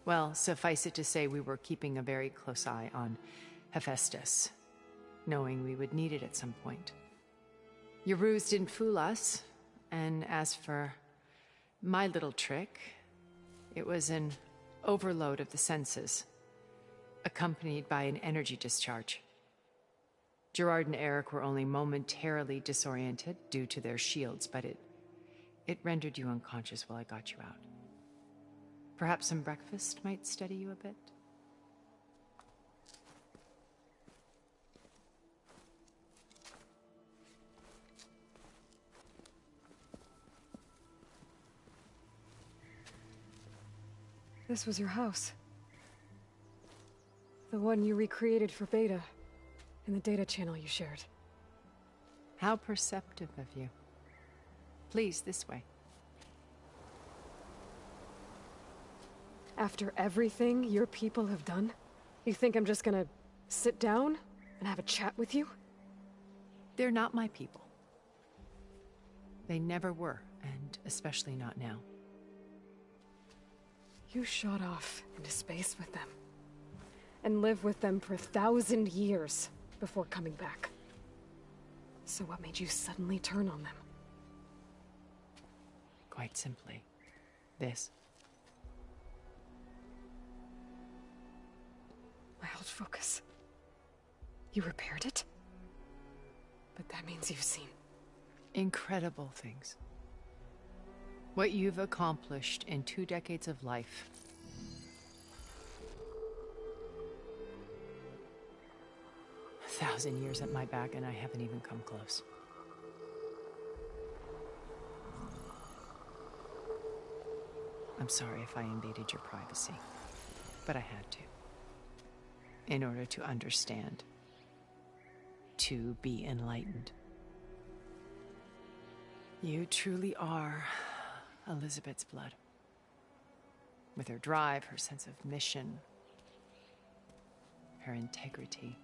Well, suffice it to say we were keeping a very close eye on Hephaestus, knowing we would need it at some point. Your ruse didn't fool us, and as for my little trick, it was an overload of the senses, accompanied by an energy discharge. Gerard and Eric were only momentarily disoriented due to their shields, but it rendered you unconscious while I got you out. Perhaps some breakfast might steady you a bit? This was your house. The one you recreated for Beta, in the data channel you shared. How perceptive of you. Please, this way. After everything your people have done, you think I'm just gonna sit down and have a chat with you? They're not my people. They never were, and especially not now. You shot off into space with them, and lived with them for 1,000 years before coming back. So what made you suddenly turn on them? Quite simply, this. old focus. You repaired it? But that means you've seen... incredible things. What you've accomplished in 2 decades of life. A 1,000 years at my back, and I haven't even come close. I'm sorry if I invaded your privacy, but I had to. In order to understand. To be enlightened. You truly are Elizabeth's blood. With her drive, her sense of mission, her integrity.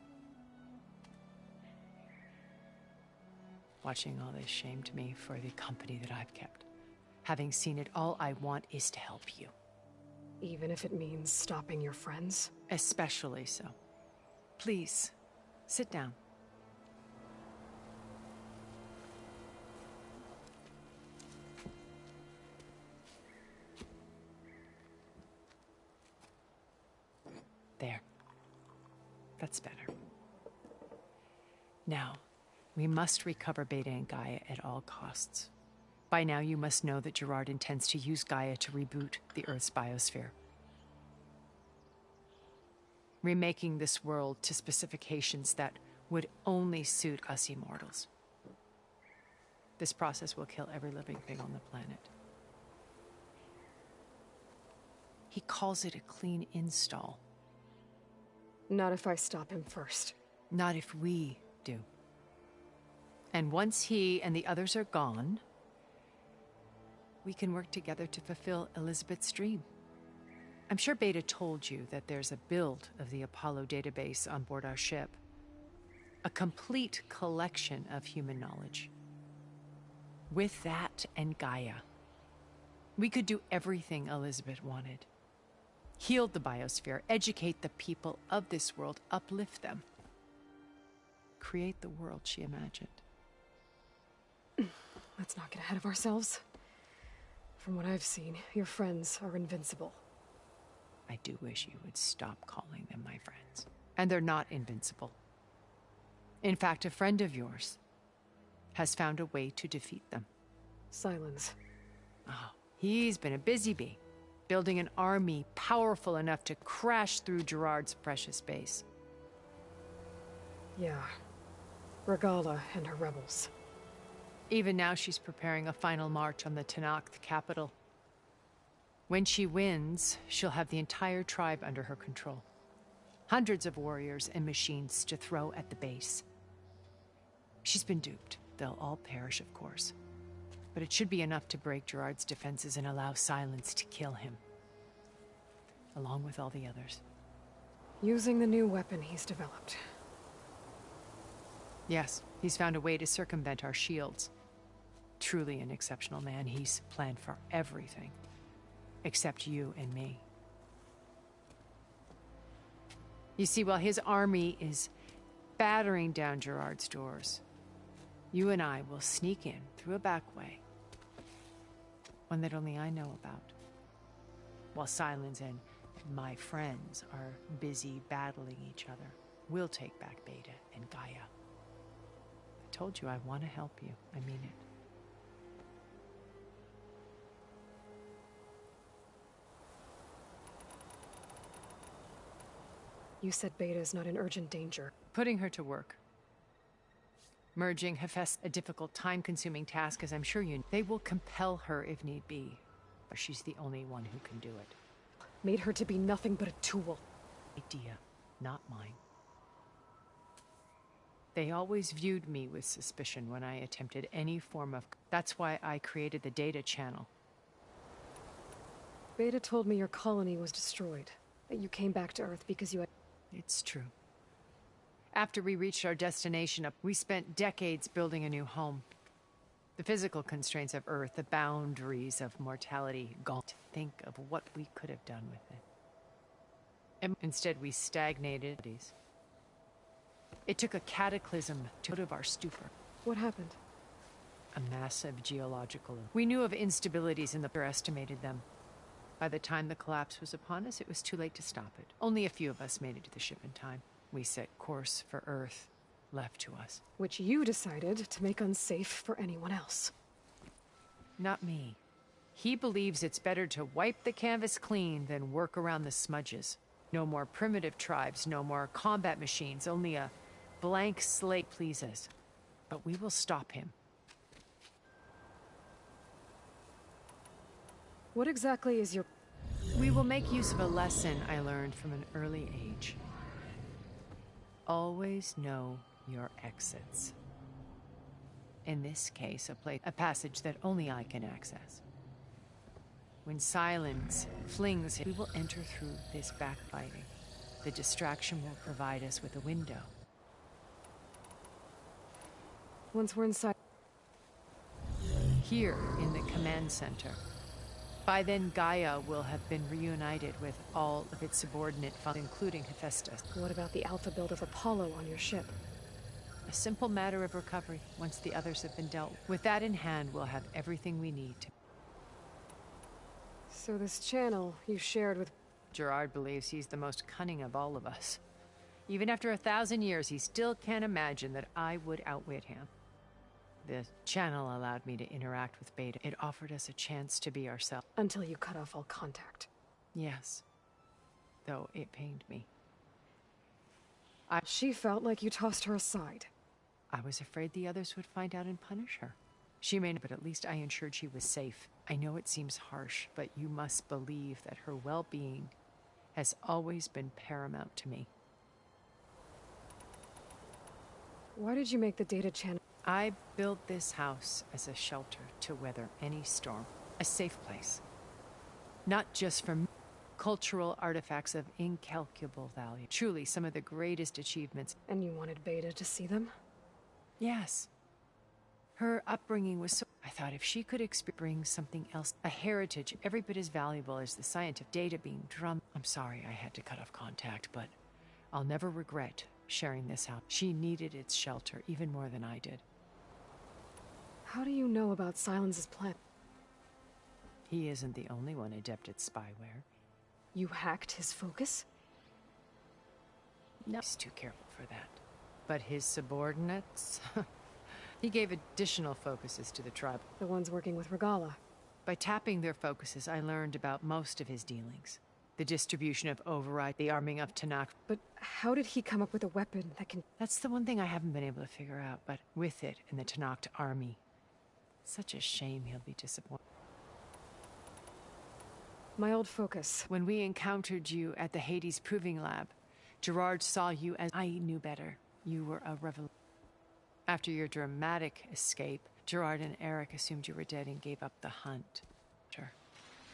Watching all this shamed me for the company that I've kept. Having seen it, all I want is to help you. Even if it means stopping your friends? Especially so. Please, sit down. There. That's better. Now, we must recover Beta and Gaia at all costs. By now, you must know that Gerard intends to use Gaia to reboot the Earth's biosphere. Remaking this world to specifications that would only suit us immortals. This process will kill every living thing on the planet. He calls it a clean install. Not if I stop him first. Not if we do. And once he and the others are gone, we can work together to fulfill Elizabeth's dream. I'm sure Beta told you that there's a build of the Apollo database on board our ship. A complete collection of human knowledge. With that and Gaia, we could do everything Elizabeth wanted. Heal the biosphere, educate the people of this world, uplift them. Create the world she imagined. Let's not get ahead of ourselves. From what I've seen, your friends are invincible. I do wish you would stop calling them my friends. And they're not invincible. In fact, a friend of yours has found a way to defeat them. Silence. Oh, he's been a busy bee. Building an army powerful enough to crash through Gerard's precious base. Yeah. Regala and her rebels. Even now she's preparing a final march on the Tenakth capital. When she wins, she'll have the entire tribe under her control. Hundreds of warriors and machines to throw at the base. She's been duped. They'll all perish, of course. But it should be enough to break Gerard's defenses and allow Silence to kill him. Along with all the others. Using the new weapon he's developed. Yes, he's found a way to circumvent our shields. Truly an exceptional man. He's planned for everything. Except you and me. You see, while his army is battering down Gerard's doors, you and I will sneak in through a back way. One that only I know about. While Silence and my friends are busy battling each other, we'll take back Beta and Gaia. I told you I want to help you. I mean it. You said Beta's not in urgent danger. Putting her to work. Merging Hephaestus, a difficult, time-consuming task, as I'm sure you know. They will compel her if need be. But she's the only one who can do it. Made her to be nothing but a tool. Idea, not mine. They always viewed me with suspicion when I attempted any form of... That's why I created the data channel. Beta told me your colony was destroyed. That you came back to Earth because you had... It's true. After we reached our destination, we spent decades building a new home. The physical constraints of Earth, the boundaries of mortality, gone. To think of what we could have done with it. And instead, we stagnated. It took a cataclysm to out of our stupor. What happened? A massive geological... We knew of instabilities in the... underestimated them. By the time the collapse was upon us, it was too late to stop it. Only a few of us made it to the ship in time. We set course for Earth, left to us. Which you decided to make unsafe for anyone else. Not me. He believes it's better to wipe the canvas clean than work around the smudges. No more primitive tribes, no more combat machines, only a blank slate pleases. But we will stop him. What exactly is your... We will make use of a lesson I learned from an early age. Always know your exits. In this case, a passage that only I can access. When silence flings, we will enter through this backbiting. The distraction will provide us with a window. Once we're inside... Here, in the command center. By then, Gaia will have been reunited with all of its subordinate functions, including Hephaestus. What about the alpha build of Apollo on your ship? A simple matter of recovery, once the others have been dealt with. With that in hand, we'll have everything we need to... So this channel you shared with... Gerard believes he's the most cunning of all of us. Even after 1,000 years, he still can't imagine that I would outwit him. The channel allowed me to interact with Beta. It offered us a chance to be ourselves. Until you cut off all contact. Yes. Though it pained me. She felt like you tossed her aside. I was afraid the others would find out and punish her. She may not, but at least I ensured she was safe. I know it seems harsh, but you must believe that her well-being has always been paramount to me. Why did you make the data channel? I built this house as a shelter to weather any storm. A safe place. Not just for me. Cultural artifacts of incalculable value. Truly some of the greatest achievements. And you wanted Beta to see them? Yes. Her upbringing was so... I thought if she could bring something else, a heritage every bit as valuable as the scientific data being drummed. I'm sorry I had to cut off contact, but I'll never regret sharing this out. She needed its shelter even more than I did. How do you know about Silence's plan? He isn't the only one adept at spyware. You hacked his focus? No, he's too careful for that. But his subordinates? He gave additional focuses to the tribe. The ones working with Regala. By tapping their focuses, I learned about most of his dealings. The distribution of override, the arming of Tanakh. But how did he come up with a weapon that can... That's the one thing I haven't been able to figure out, but with it in the Tanakh army. Such a shame he'll be disappointed. My old focus. When we encountered you at the Hades Proving Lab, Gerard saw you as... I knew better. You were a revolutionary. After your dramatic escape, Gerard and Eric assumed you were dead and gave up the hunt.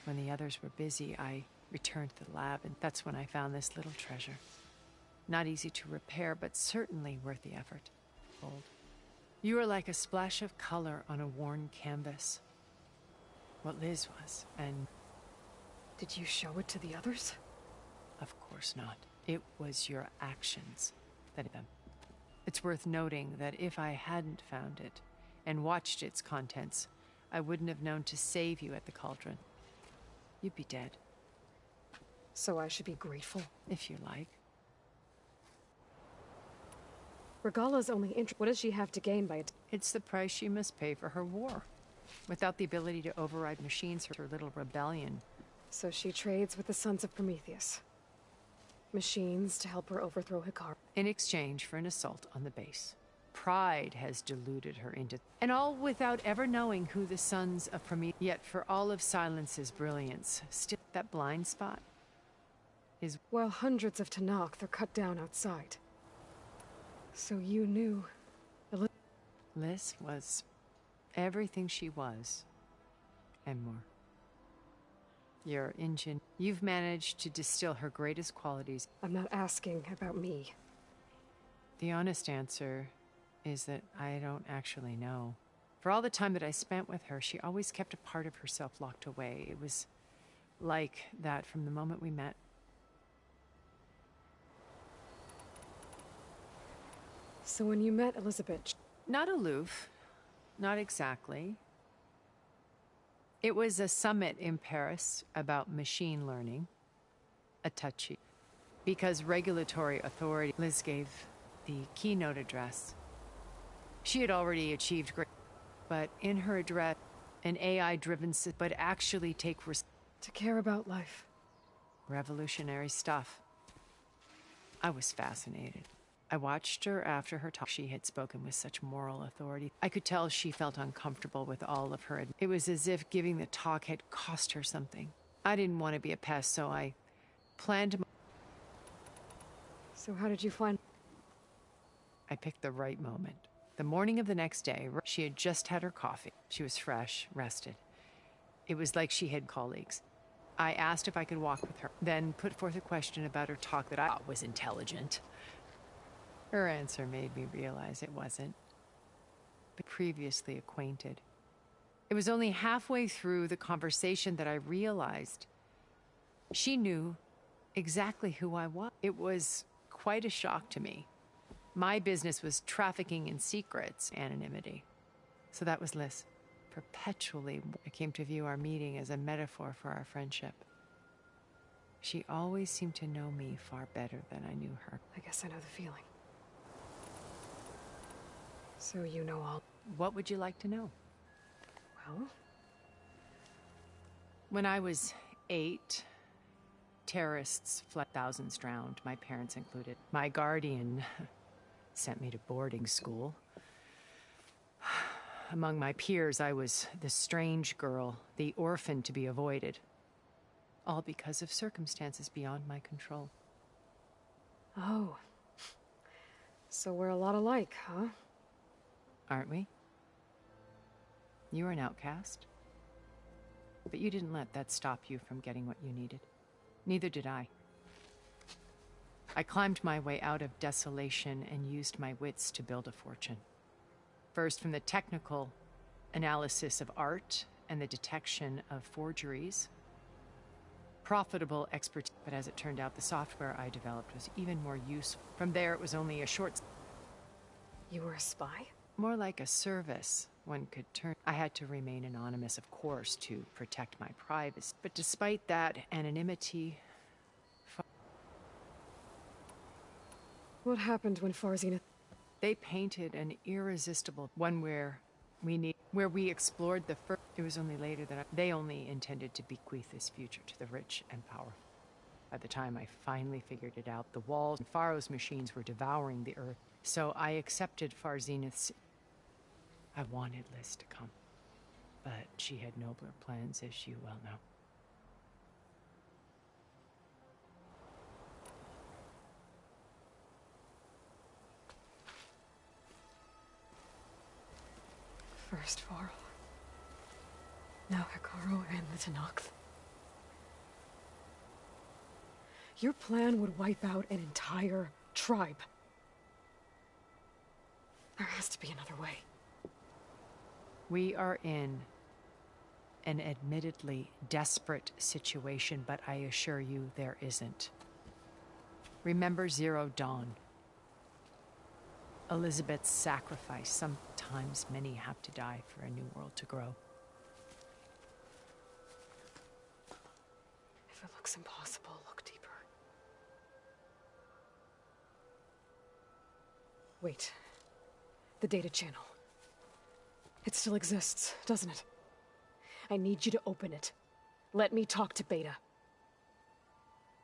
When the others were busy, I returned to the lab, and that's when I found this little treasure. Not easy to repair, but certainly worth the effort. Gold. You were like a splash of color on a worn canvas. What Liz was, and... Did you show it to the others? Of course not. It was your actions that did them. It's worth noting that if I hadn't found it and watched its contents, I wouldn't have known to save you at the cauldron. You'd be dead. So I should be grateful? If you like. Regala's only interest. What does she have to gain by it? It's the price she must pay for her war. Without the ability to override machines, her little rebellion. So she trades with the Sons of Prometheus. Machines to help her overthrow Hikar. In exchange for an assault on the base. Pride has deluded her into... And all without ever knowing who the Sons of Prometheus... Yet for all of Silence's brilliance, still that blind spot is... While hundreds of Tanakh are cut down outside. So you knew... Liz was everything she was, and more. Your engine. You've managed to distill her greatest qualities. I'm not asking about me. The honest answer is that I don't actually know. For all the time that I spent with her, she always kept a part of herself locked away. It was like that from the moment we met. So when you met Elizabeth... Not aloof. Not exactly. It was a summit in Paris about machine learning, a touchy, because regulatory authority. Liz gave the keynote address. She had already achieved great, but in her address, an AI-driven, but actually take to care about life. Revolutionary stuff. I was fascinated. I watched her after her talk. She had spoken with such moral authority. I could tell she felt uncomfortable with all of her. It was as if giving the talk had cost her something. I didn't want to be a pest, so I planned. So how did you find? I picked the right moment. The morning of the next day, she had just had her coffee. She was fresh, rested. It was like she had colleagues. I asked if I could walk with her, then put forth a question about her talk that I thought was intelligent. Her answer made me realize it wasn't, but previously acquainted. It was only halfway through the conversation that I realized she knew exactly who I was. It was quite a shock to me. My business was trafficking in secrets, anonymity. So that was Liz. Perpetually, I came to view our meeting as a metaphor for our friendship. She always seemed to know me far better than I knew her. I guess I know the feeling. So you know all. What would you like to know? Well? When I was 8, terrorists fled, thousands drowned, my parents included. My guardian sent me to boarding school. Among my peers, I was the strange girl, the orphan to be avoided. All because of circumstances beyond my control. Oh. So we're a lot alike, huh? Aren't we? You were an outcast. But you didn't let that stop you from getting what you needed. Neither did I. I climbed my way out of desolation and used my wits to build a fortune. First, from the technical analysis of art and the detection of forgeries. Profitable expertise, but as it turned out, the software I developed was even more useful. From there, it was only a short... You were a spy? More like a service one could turn. I had to remain anonymous, of course, to protect my privacy. But despite that anonymity... What happened when Farzina... They painted an irresistible one where we explored the first. It was only later that they only intended to bequeath this future to the rich and powerful. By the time I finally figured it out, the walls and Pharaoh's machines were devouring the earth. So I accepted Farzinith's. I wanted Liz to come, but she had nobler plans, as you well know. First Varl. Now Hekarro and the Tenakth. Your plan would wipe out an entire tribe. There has to be another way. We are in an admittedly desperate situation, but I assure you there isn't. Remember Zero Dawn. Elizabeth's sacrifice. Sometimes many have to die for a new world to grow. If it looks impossible, look deeper. Wait. The data channel. It still exists, doesn't it? I need you to open it. Let me talk to Beta.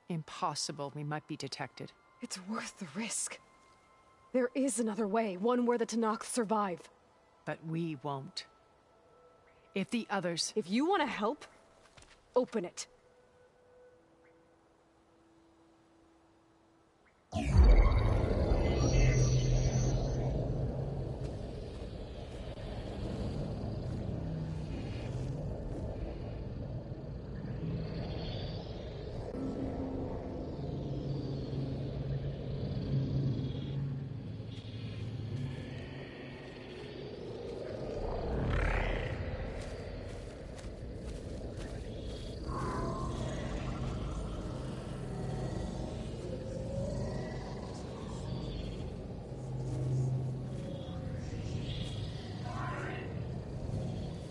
Impossible. We might be detected. It's worth the risk. There is another way, one where the Tenakth survive. But we won't. If the others... If you want to help, open it.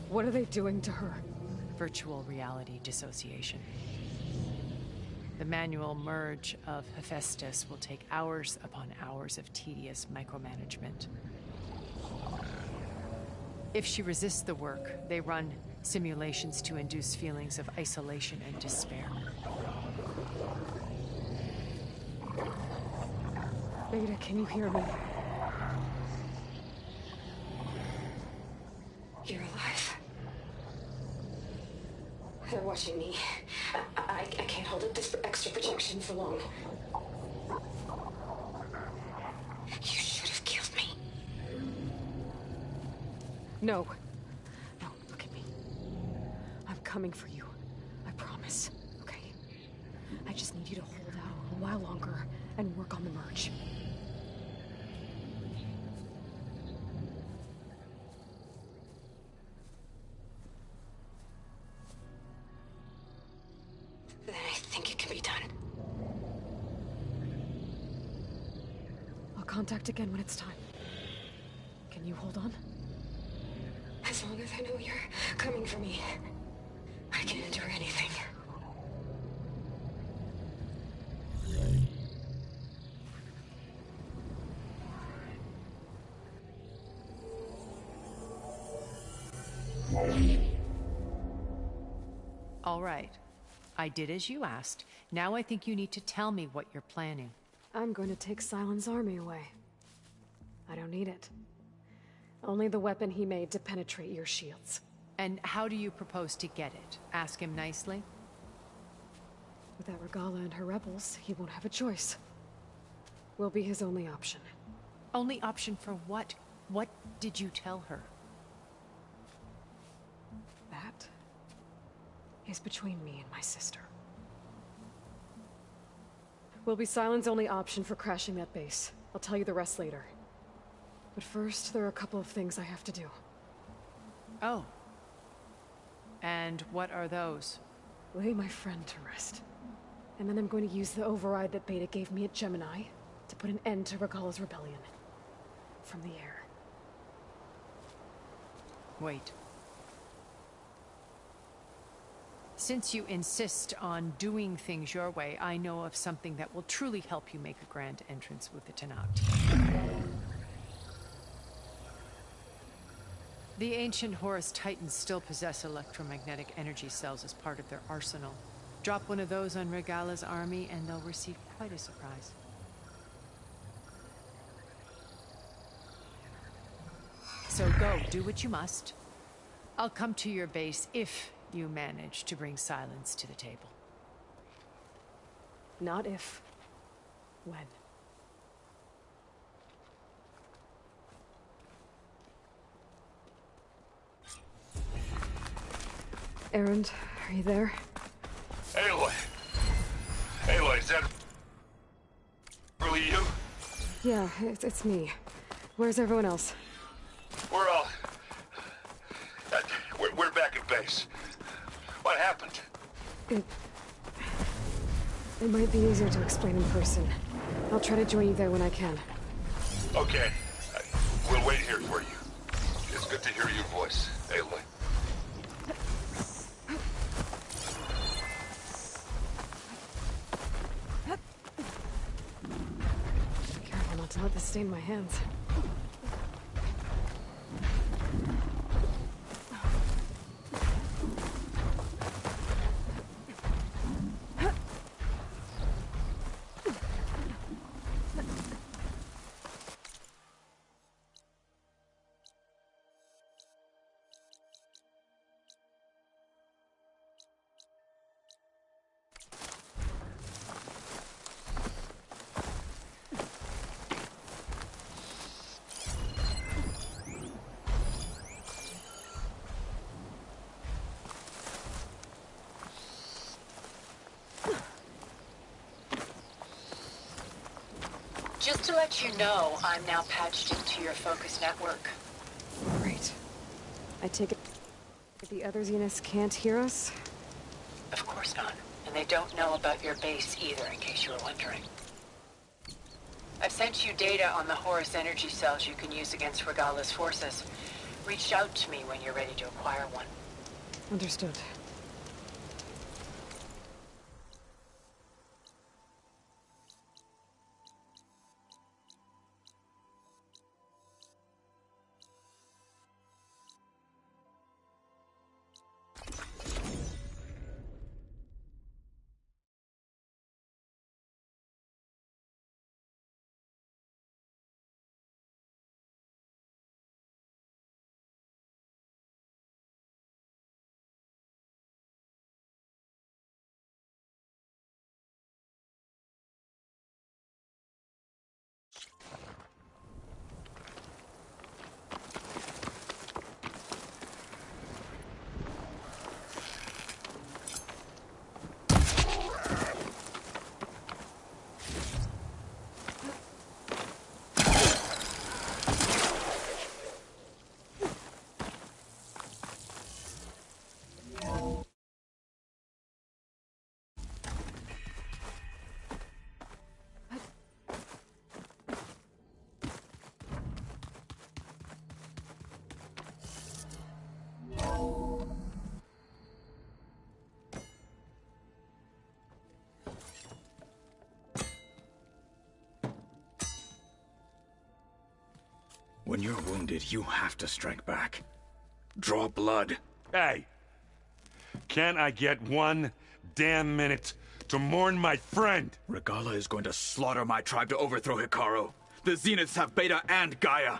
What are they doing to her? virtual reality dissociation. The manual merge of Hephaestus will take hours upon hours of tedious micromanagement. If she resists the work, they run simulations to induce feelings of isolation and despair. Beta, can you hear me? You're alive. They're watching me. I can't hold up this extra protection for long. You should have killed me. No. No, look at me. I'm coming for you. I promise. Okay? I just need you to hold out a while longer and work on the merge. Then I think it can be done. I'll contact again when it's time. Can you hold on? As long as I know you're coming for me, I can endure anything. All right. I did as you asked. Now I think you need to tell me what you're planning. I'm going to take Silent's army away. I don't need it. Only the weapon he made to penetrate your shields. And how do you propose to get it? Ask him nicely? Without Regala and her rebels, he won't have a choice. We'll be his only option. Only option for what? What did you tell her? That is between me and my sister. Will be Silent's only option for crashing that base. I'll tell you the rest later. But first, there are a couple of things I have to do. Oh. And what are those? Lay my friend to rest. And then I'm going to use the override that Beta gave me at Gemini to put an end to Regala's rebellion. From the air. Wait. Since you insist on doing things your way, I know of something that will truly help you make a grand entrance with the Tenakth. The ancient Horus Titans still possess electromagnetic energy cells as part of their arsenal. Drop one of those on Regala's army and they'll receive quite a surprise. So go, do what you must. I'll come to your base if you manage to bring Silence to the table. Not if. When. Erend, are you there? Aloy! Aloy, is that really you? Yeah, it's me. Where's everyone else? We're all... We're back at base. What happened? It might be easier to explain in person. I'll try to join you there when I can. Okay. We'll wait here for you. It's good to hear your voice, Aloy. Careful not to let this stain my hands. Just to let you know, I'm now patched into your focus network. Great. I take it the other Zeniths can't hear us? Of course not. And they don't know about your base either, in case you were wondering. I've sent you data on the Horus energy cells you can use against Regala's forces. Reach out to me when you're ready to acquire one. Understood. When you're wounded, you have to strike back. Draw blood. Hey! Can't I get one damn minute to mourn my friend? Regala is going to slaughter my tribe to overthrow Hikaru. The Zeniths have Beta and Gaia.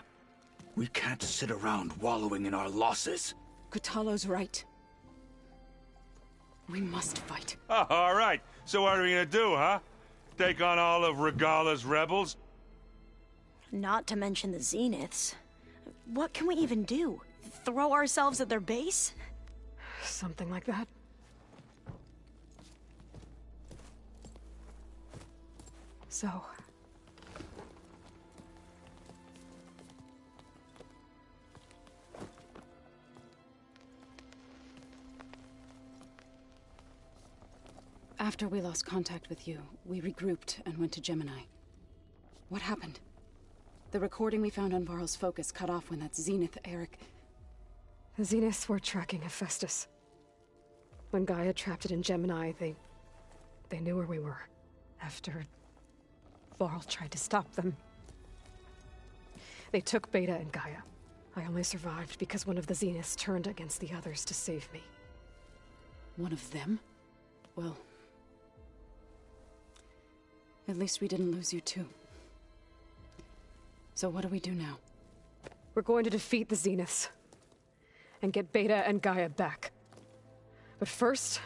We can't sit around wallowing in our losses. Kutalo's right. We must fight. Oh, all right. So what are we gonna do, huh? Take on all of Regala's rebels? Not to mention the Zeniths. What can we even do? Throw ourselves at their base? Something like that. So... After we lost contact with you, we regrouped and went to Gemini. What happened? The recording we found on Varl's focus cut off when that Zenith Eric... The Zeniths were tracking Hephaestus. When Gaia trapped it in Gemini, they knew where we were. After Varl tried to stop them. They took Beta and Gaia. I only survived because one of the Zeniths turned against the others to save me. One of them? Well... at least we didn't lose you too. So what do we do now? We're going to defeat the Zeniths. And get Beta and Gaia back. But first,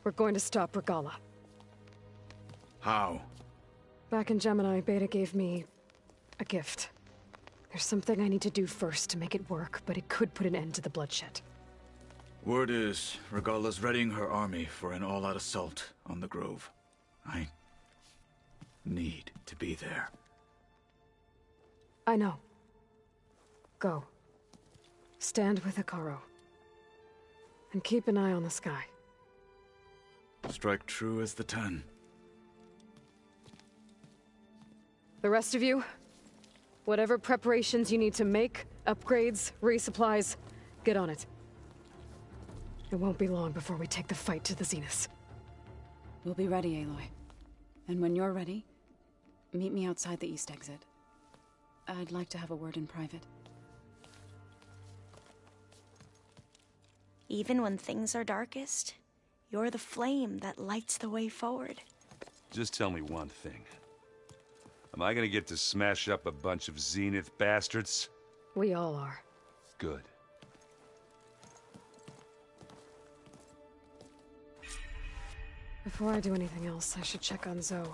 we're going to stop Regala. How? Back in Gemini, Beta gave me a gift. There's something I need to do first to make it work, but it could put an end to the bloodshed. Word is, Regala's readying her army for an all-out assault on the Grove. I need to be there. I know. Go. Stand with Hikaru. And keep an eye on the sky. Strike true as the 10. The rest of you, whatever preparations you need to make, upgrades, resupplies, get on it. It won't be long before we take the fight to the Zeniths. We'll be ready, Aloy. And when you're ready, meet me outside the east exit. I'd like to have a word in private. Even when things are darkest, you're the flame that lights the way forward. Just tell me one thing. Am I gonna get to smash up a bunch of Zenith bastards? We all are. Good. Before I do anything else, I should check on Zoe.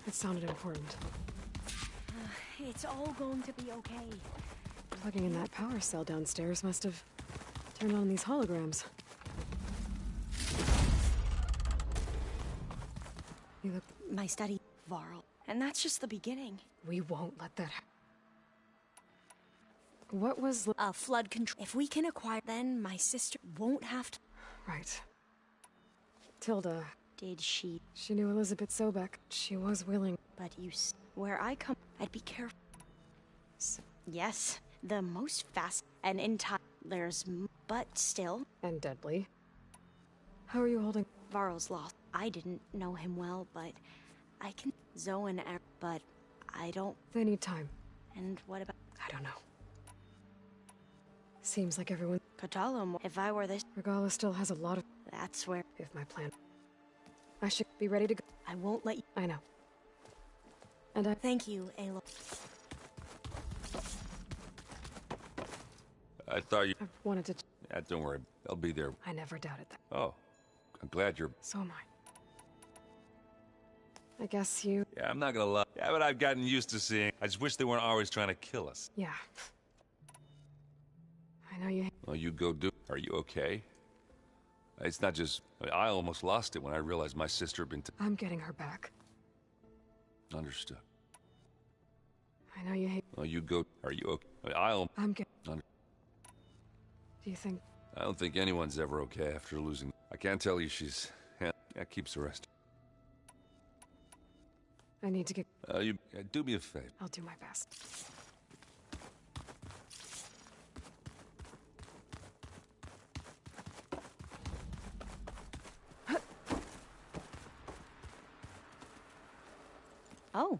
It sounded important. It's all going to be okay. Plugging in that power cell downstairs must have turned on these holograms. You look... My study, Varl. And that's just the beginning. We won't let that happen. What was... flood control. If we can acquire, then my sister won't have to... Right. Tilda... Did she... She knew Elizabeth Sobek. She was willing. But where I come, I'd be careful. Yes, the most fast and in time. But still. And deadly. How are you holding? Varl's lost. I didn't know him well, but I can... Zoe and Eric, but I don't... They need time. And what about... I don't know. Seems like everyone... Kutalo, if I were this... Regala still has a lot of... That's where... If my plan... I should be ready to go. I won't let you... I know. And I... Thank you, Aloy. I thought you... I wanted to... Yeah, don't worry. I'll be there. I never doubted that. Oh. I'm glad you're... So am I guess you... Yeah, I'm not gonna lie. Yeah, but I've gotten used to seeing... I just wish they weren't always trying to kill us. Yeah. I know you... Well, you go do... Are you okay? It's not just... I almost lost it when I realized my sister had been... I'm getting her back. Understood. I know you hate... Well, you go... Are you okay? I'm getting... Do you think... I don't think anyone's ever okay after losing... I can't tell you she's... That keeps the rest. I need to get... You do me a favor. I'll do my best. Oh.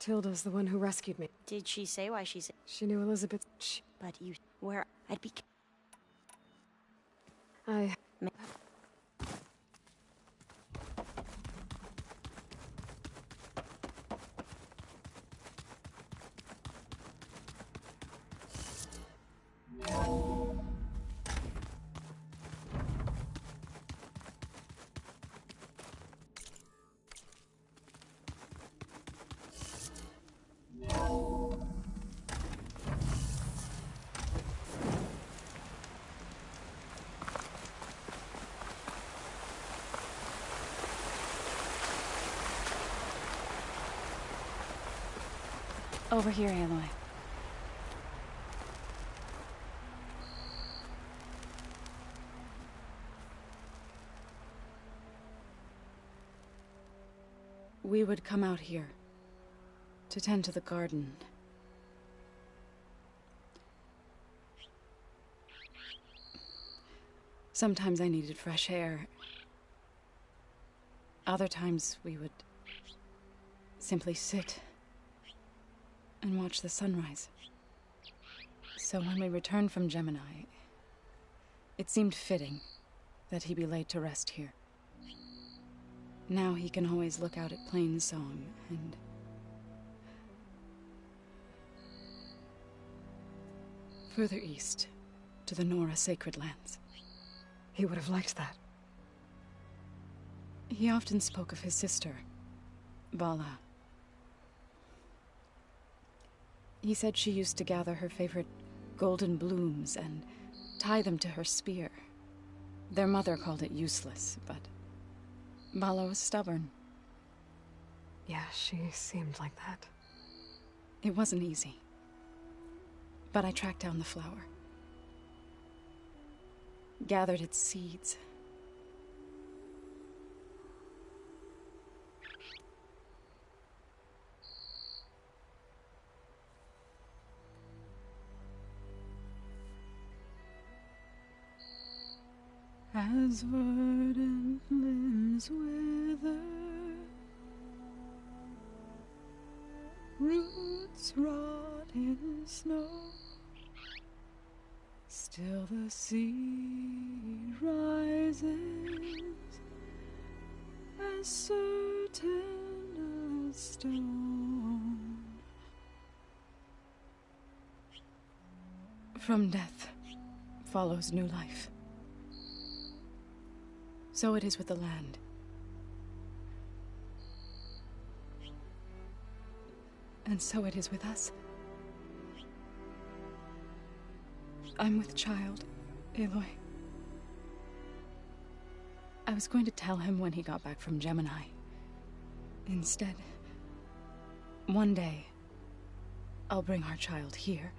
Tilda's the one who rescued me. Did she say why she's... She knew Elizabeth. But you... Where... I'd be... I... Over here, Aloy. We would come out here to tend to the garden. Sometimes I needed fresh air. Other times we would simply sit and watch the sunrise. So when we returned from Gemini, it seemed fitting that he be laid to rest here. Now he can always look out at Plainsong and... further east, to the Nora Sacred Lands. He would have liked that. He often spoke of his sister, Vala. He said she used to gather her favorite golden blooms and tie them to her spear. Their mother called it useless, but Vala was stubborn. Yeah, she seemed like that. It wasn't easy. But I tracked down the flower. Gathered its seeds. As verdant limbs wither, roots rot in snow, still the seed rises, as certain as stone. From death follows new life. So it is with the land. And so it is with us. I'm with child, Aloy. I was going to tell him when he got back from Gemini. Instead, one day, I'll bring our child here.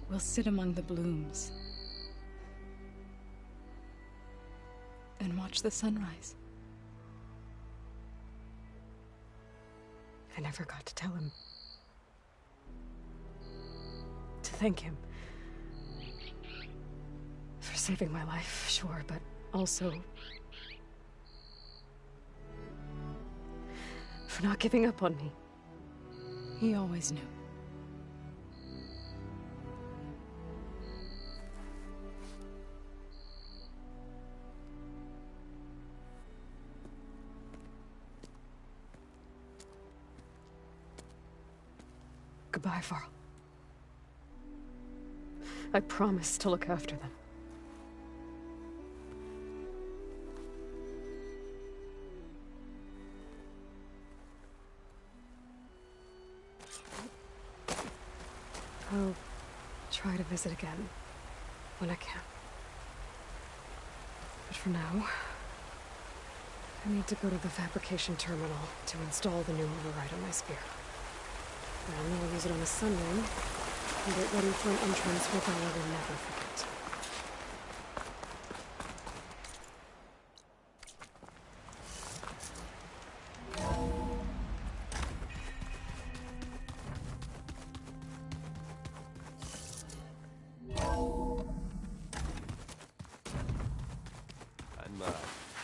We'll sit among the blooms and watch the sunrise. I never got to tell him. To thank him. For saving my life, sure, but also... for not giving up on me. He always knew. Goodbye, Varl. I promise to look after them. I'll try to visit again when I can. But for now, I need to go to the fabrication terminal to install the new override on my spear. Then I'll use it on a sunring and get ready for an entrance where Bella will never forget. I'm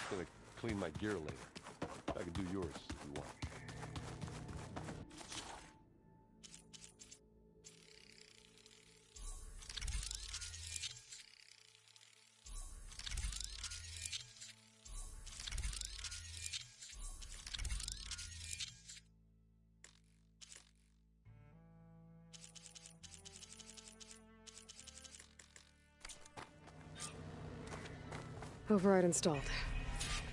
gonna clean my gear later. I can do yours if you want. Override installed.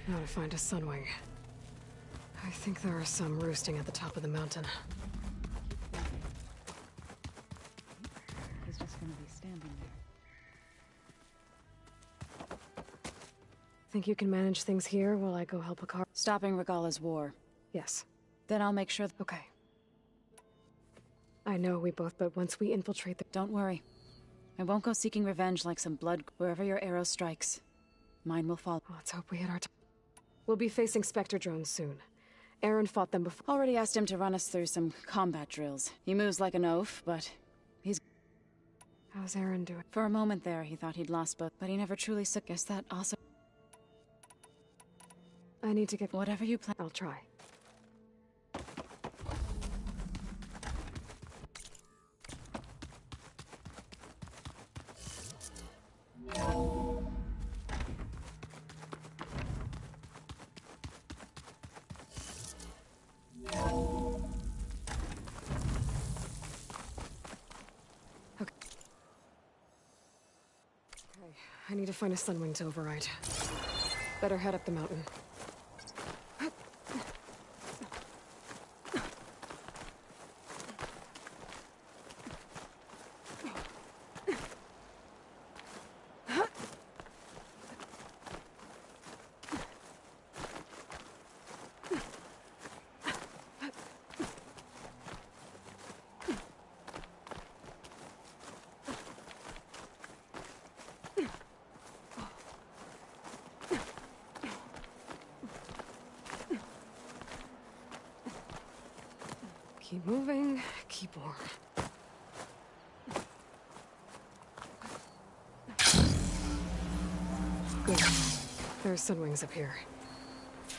Now to find a sunwing. I think there are some roosting at the top of the mountain. He's just gonna be standing there. Think you can manage things here while I go help a car? Stopping Regalla's war. Yes. Then I'll make sure. Okay. I know we both, but once we infiltrate the— Don't worry. I won't go seeking revenge like some blood. Wherever your arrow strikes, mine will fall. Let's hope we hit our We'll be facing Spectre drones soon. Aaron fought them before. Already asked him to run us through some combat drills. He moves like an oaf, but he's... How's Aaron doing? For a moment there, he thought he'd lost both, but he never truly sucked. Guess that also... I need to get... Whatever you plan. I'll try. I need to find a sunwing to override. Better head up the mountain. Keep moving, keep warm. Good. There are sunwings up here.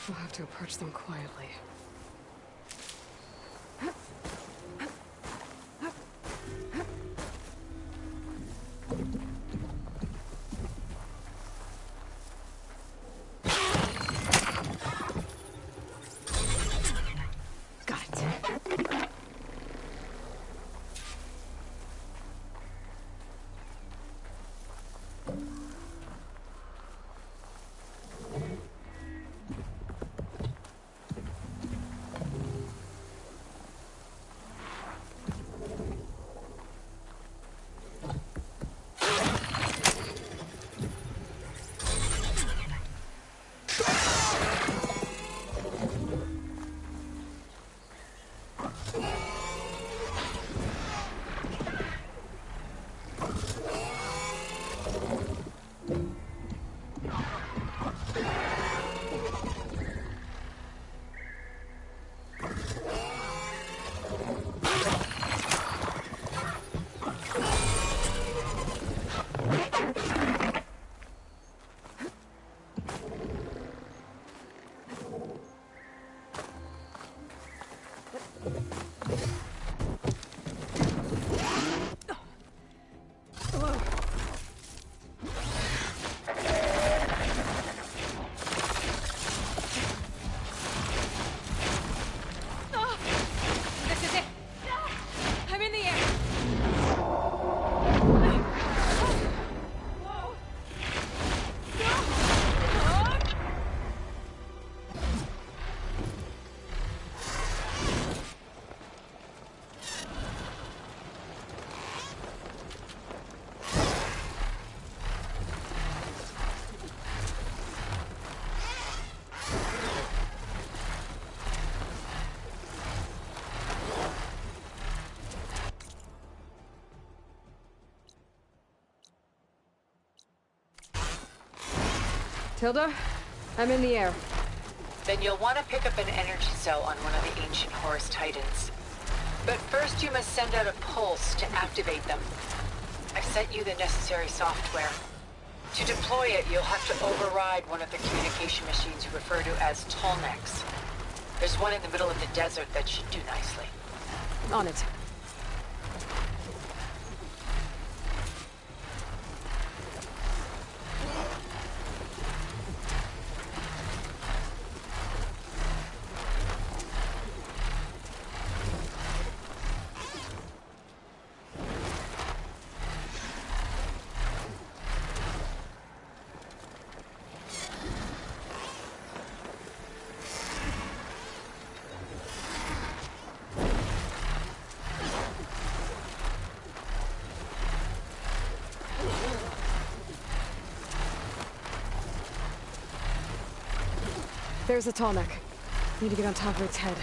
We'll have to approach them quietly. Tilda, I'm in the air. Then you'll want to pick up an energy cell on one of the ancient Horus Titans. But first you must send out a pulse to activate them. I've sent you the necessary software. To deploy it, you'll have to override one of the communication machines you refer to as Tallnecks. There's one in the middle of the desert that should do nicely. On it. There's a tall neck. Need to get on top of its head.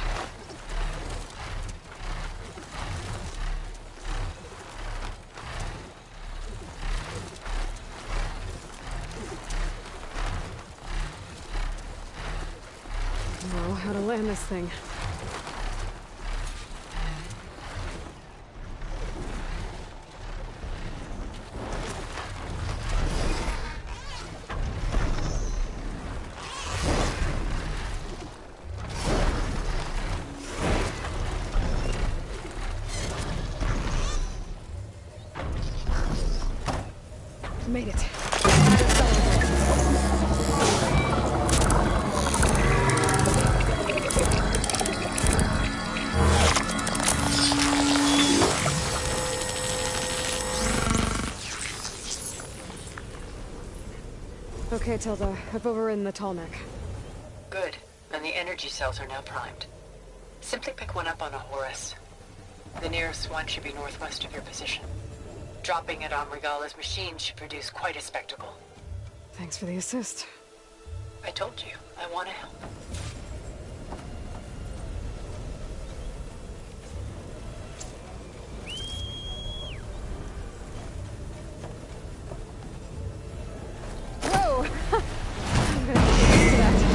Know how to land this thing. Made it. Okay, Tilda. I've overridden the tall neck. Good. And the energy cells are now primed. Simply pick one up on a Horus. The nearest one should be northwest of your position. Dropping it on Regala's machine should produce quite a spectacle. Thanks for the assist. I told you, I want to help. Whoa! I'm gonna have to get used to that.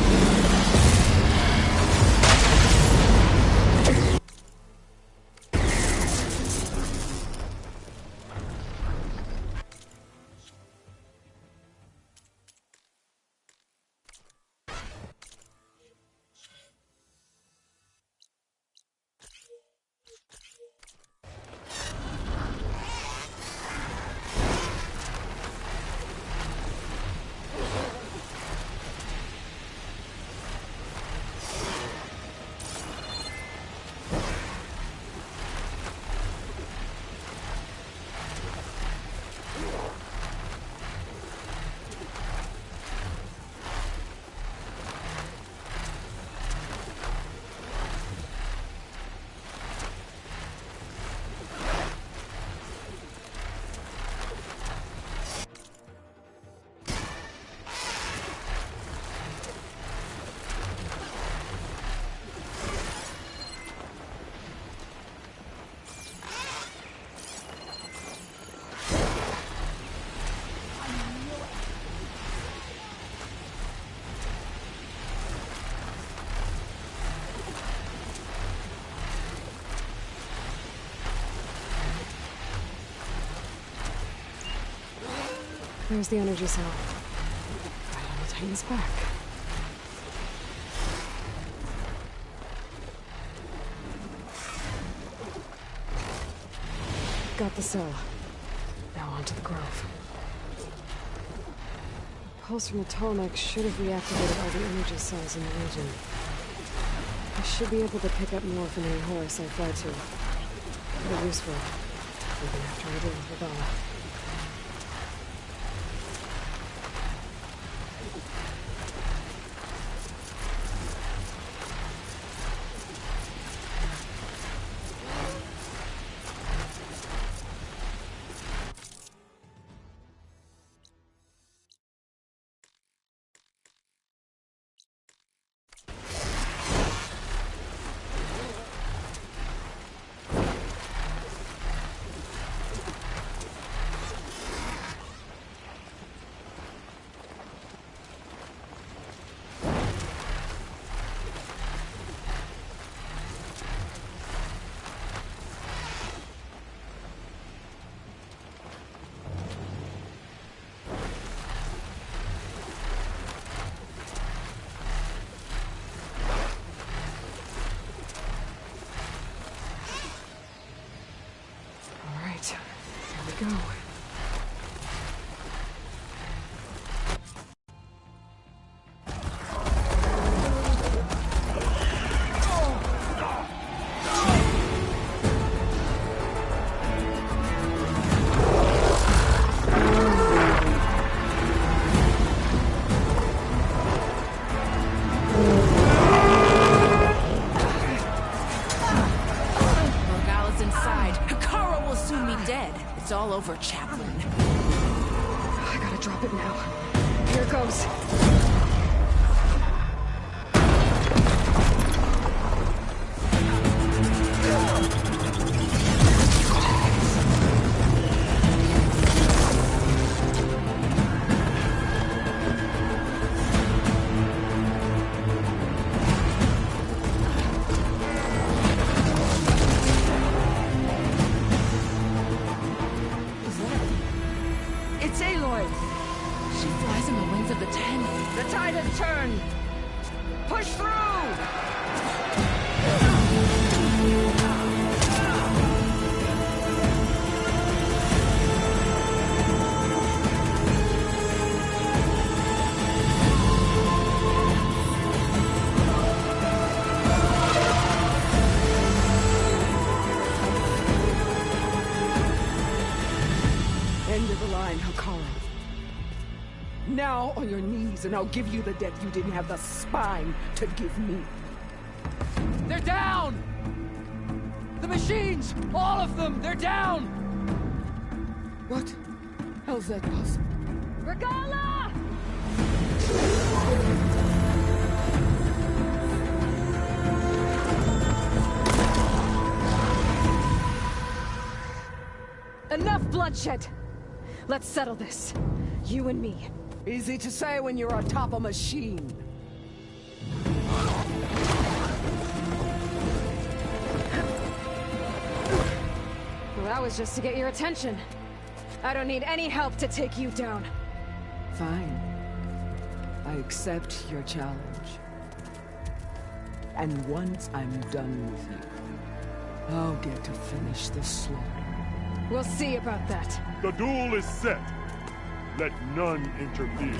There's the energy cell. Right on the Titan's back. Got the cell. Now onto the Grove. The pulse from the tall neck should have reactivated all the energy cells in the region. I should be able to pick up more from any Horus I fly to. Pretty useful. Even after I deal with Regala. Go. It's all over, turn! Push through! End of the line, Hakaru. Now on your knees, and I'll give you the death you didn't have the spine to give me. They're down! The machines! All of them! They're down! What? How's that possible? Regala! Enough bloodshed! Let's settle this. You and me. Easy to say when you're atop a machine. Well, that was just to get your attention. I don't need any help to take you down. Fine. I accept your challenge. And once I'm done with you, I'll get to finish the slaughter. We'll see about that. The duel is set. Let none interfere.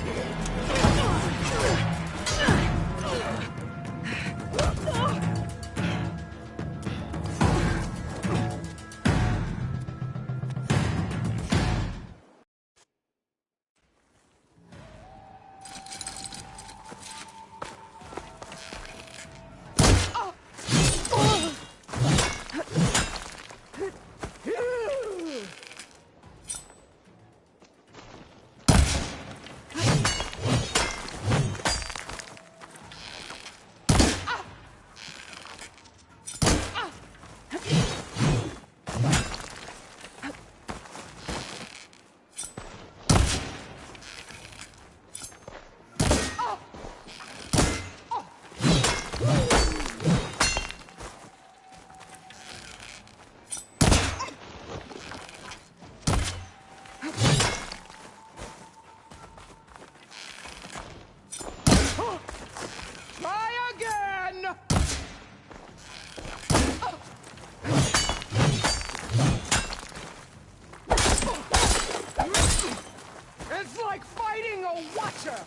It's like fighting a watcher!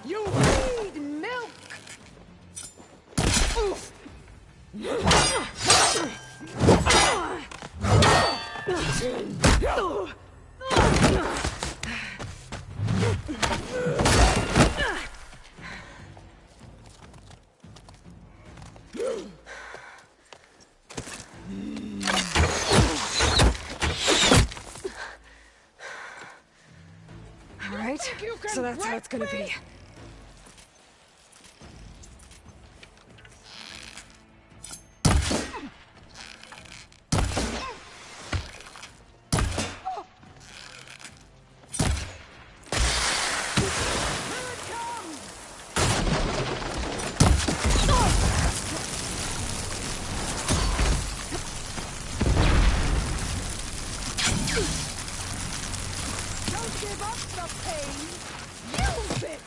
You need milk! All right, so that's how it's gonna be. Don't give up the pain! Use it!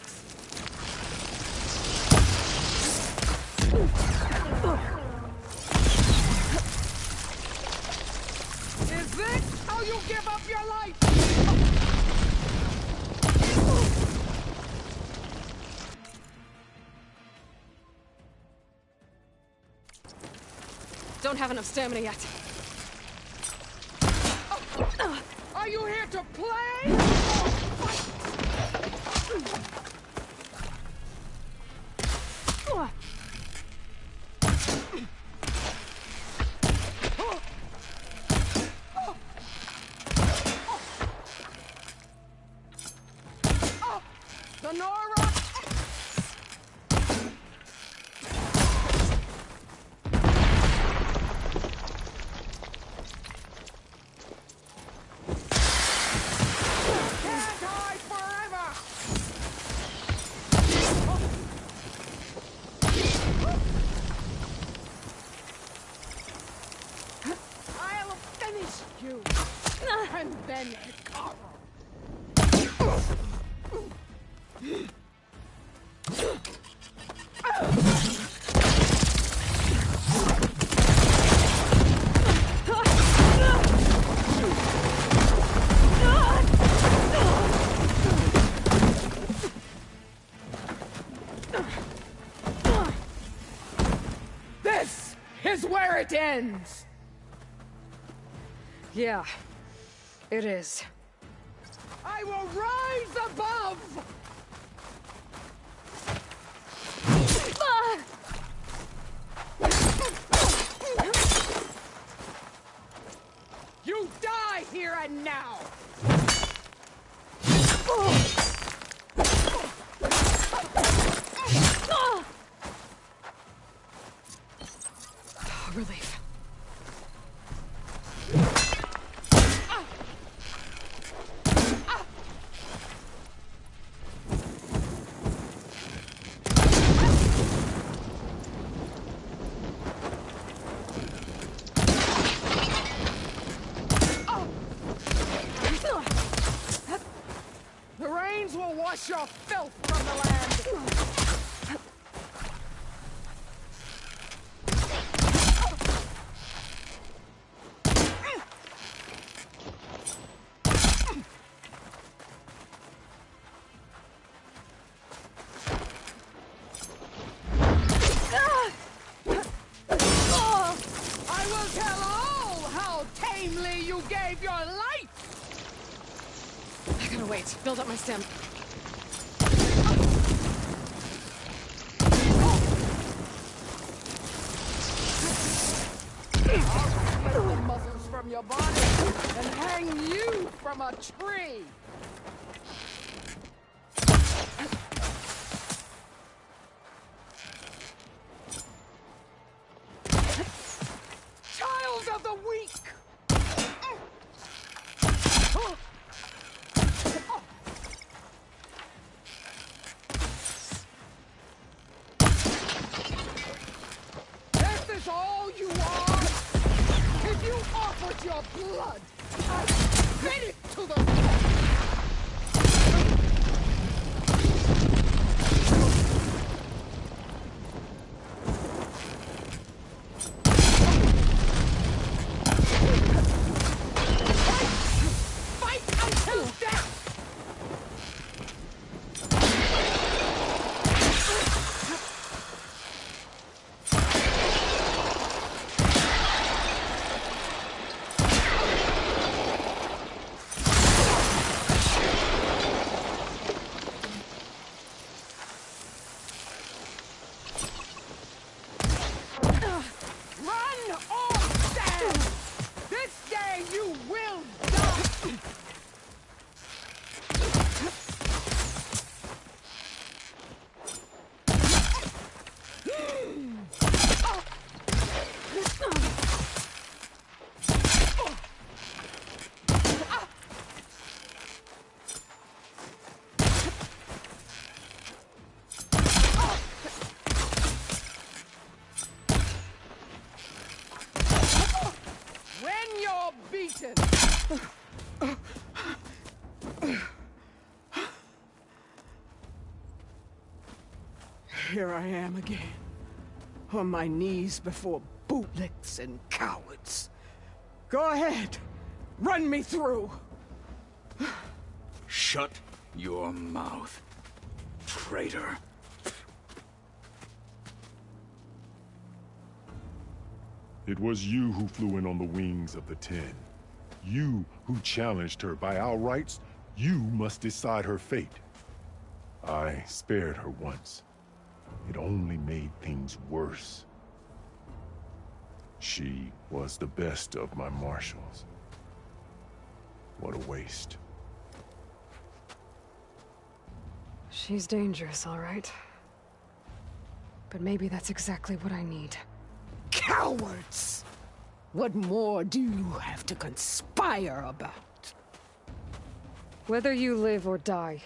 Is this how you give up your life? Don't have enough stamina yet. Are you here to play? Sonora! Can't hide forever! First you, and then Hikaru. This is where it ends! Yeah, it is. I will rise above! You die here and now! Relief. The rains will wash your filth from the land! I will tell all how tamely you gave your life! I gotta wait. Build up my stem. I'll split the muscles from your body and hang you from a tree! Child of the weak! This is all you are? If you offered your blood, I'd spit it to the fight until death! Run or stand! This day you will die! When you're beaten! Here I am again, on my knees before bootlicks and cowards. Go ahead, run me through! Shut your mouth, traitor. It was you who flew in on the wings of the Ten. You who challenged her. By our rights, you must decide her fate. I spared her once. It only made things worse. She was the best of my marshals. What a waste. She's dangerous, all right. But maybe that's exactly what I need. Cowards! What more do you have to conspire about? Whether you live or die,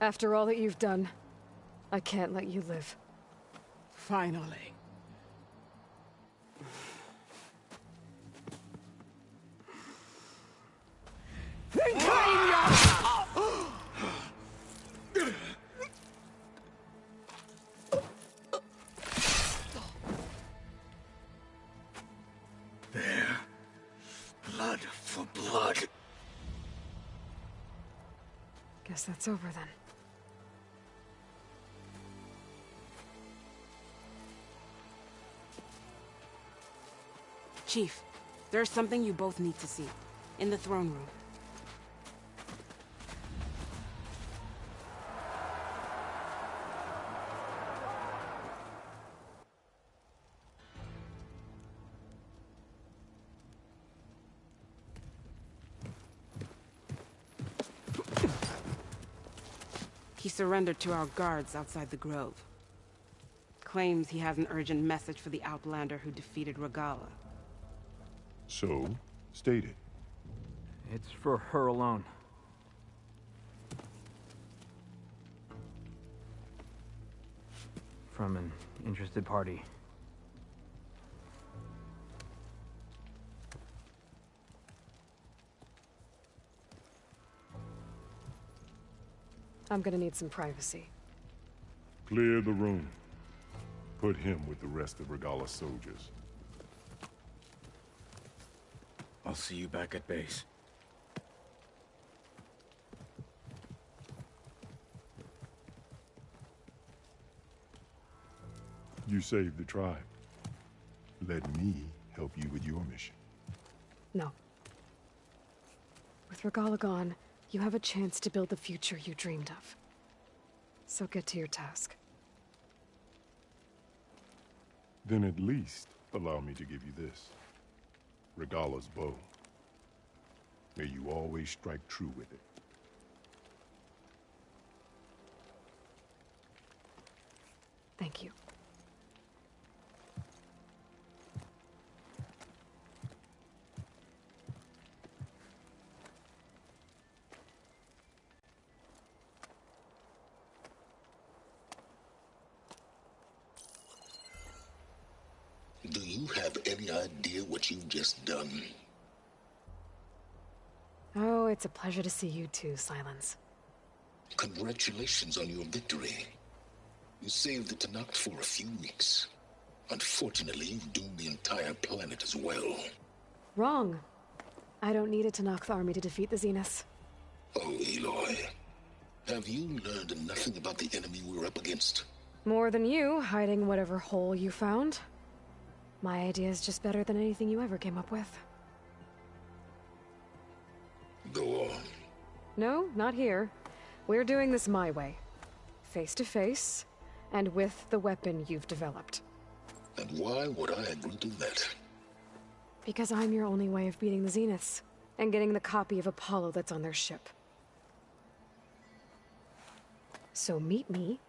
After all that you've done, I can't let you live. Finally. There. Blood for blood. Guess that's over then. Chief, there's something you both need to see. In the throne room. He surrendered to our guards outside the grove. Claims he has an urgent message for the Outlander who defeated Regala. So, state it. It's for her alone. From an interested party. I'm gonna need some privacy. Clear the room. Put him with the rest of Regala's soldiers. I'll see you back at base. You saved the tribe. Let me help you with your mission. No. With Regala gone, you have a chance to build the future you dreamed of. So get to your task. Then at least allow me to give you this. Regala's bow. May you always strike true with it. Thank you. Do you have any idea what you've just done? Oh, it's a pleasure to see you too, Silence. Congratulations on your victory. You saved the Tanakh for a few weeks. Unfortunately, you've doomed the entire planet as well. Wrong. I don't need a Tanakh army to defeat the Zeniths. Oh, Aloy. Have you learned nothing about the enemy we're up against? More than you, hiding whatever hole you found. My idea is just better than anything you ever came up with. Go on. No, not here. We're doing this my way. Face to face, and with the weapon you've developed. And why would I agree to that? Because I'm your only way of beating the Zeniths, and getting the copy of Apollo that's on their ship. So meet me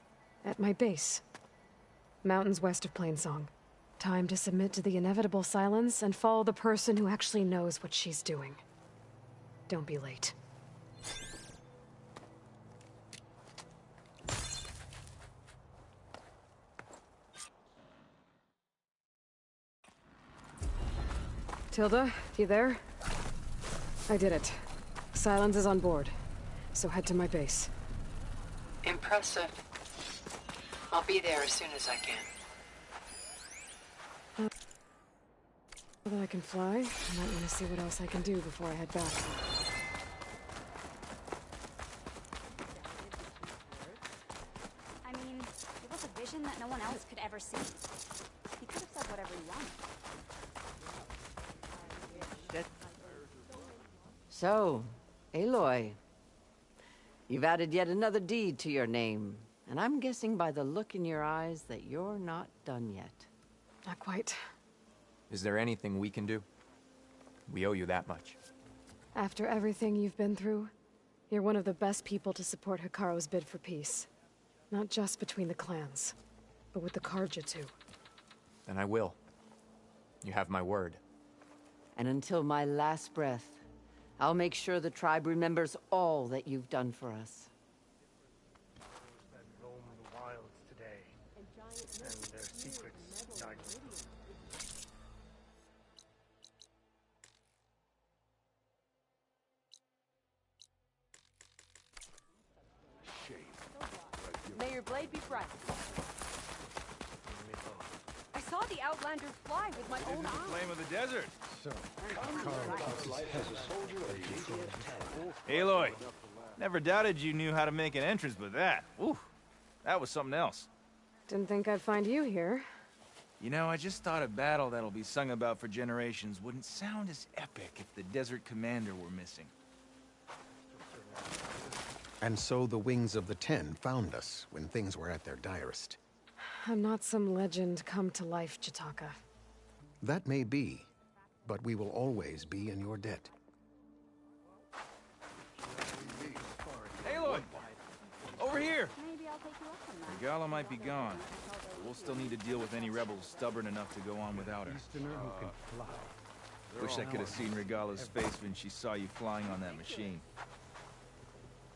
at my base. Mountains west of Plainsong. Time to submit to the inevitable silence and follow the person who actually knows what she's doing. Don't be late. Tilda, you there? I did it. Silence is on board, so head to my base. Impressive. I'll be there as soon as I can. So that I can fly, I might want to see what else I can do before I head back. I mean, it was a vision that no one else could ever see. He could have said whatever he wanted. So, Aloy, you've added yet another deed to your name, and I'm guessing by the look in your eyes that you're not done yet. Not quite. Is there anything we can do? We owe you that much. After everything you've been through, you're one of the best people to support Hikaru's bid for peace. Not just between the clans, but with the Carja too. And I will. You have my word. And until my last breath, I'll make sure the tribe remembers all that you've done for us. blade be bright. I saw the Outlanders fly with my own eyes. Flame of the desert. So, Aloy, never doubted you knew how to make an entrance, but that, ooh, that was something else. Didn't think I'd find you here. You know, I just thought a battle that'll be sung about for generations wouldn't sound as epic if the Desert Commander were missing. and so the Wings of the Ten found us when things were at their direst. I'm not some legend come to life, Jataka. That may be, but we will always be in your debt. Aloy! Over here! Maybe I'll take you up on that. Regala might be gone, but we'll still need to deal with any rebels stubborn enough to go on without her. Wish I could have seen Regala's face when she saw you flying on that machine.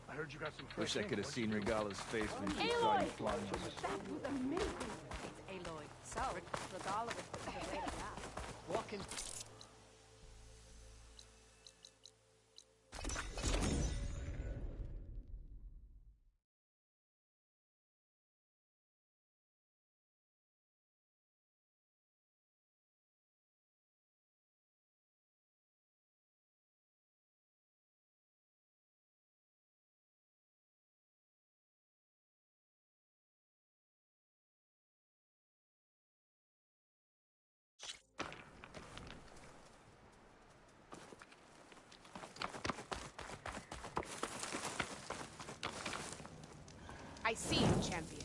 I heard you got some Wish I could have seen Regala's face when she saw you flying on that That was amazing. It's Aloy. So, Regala was put to the way to that. Walking. I see you, champion.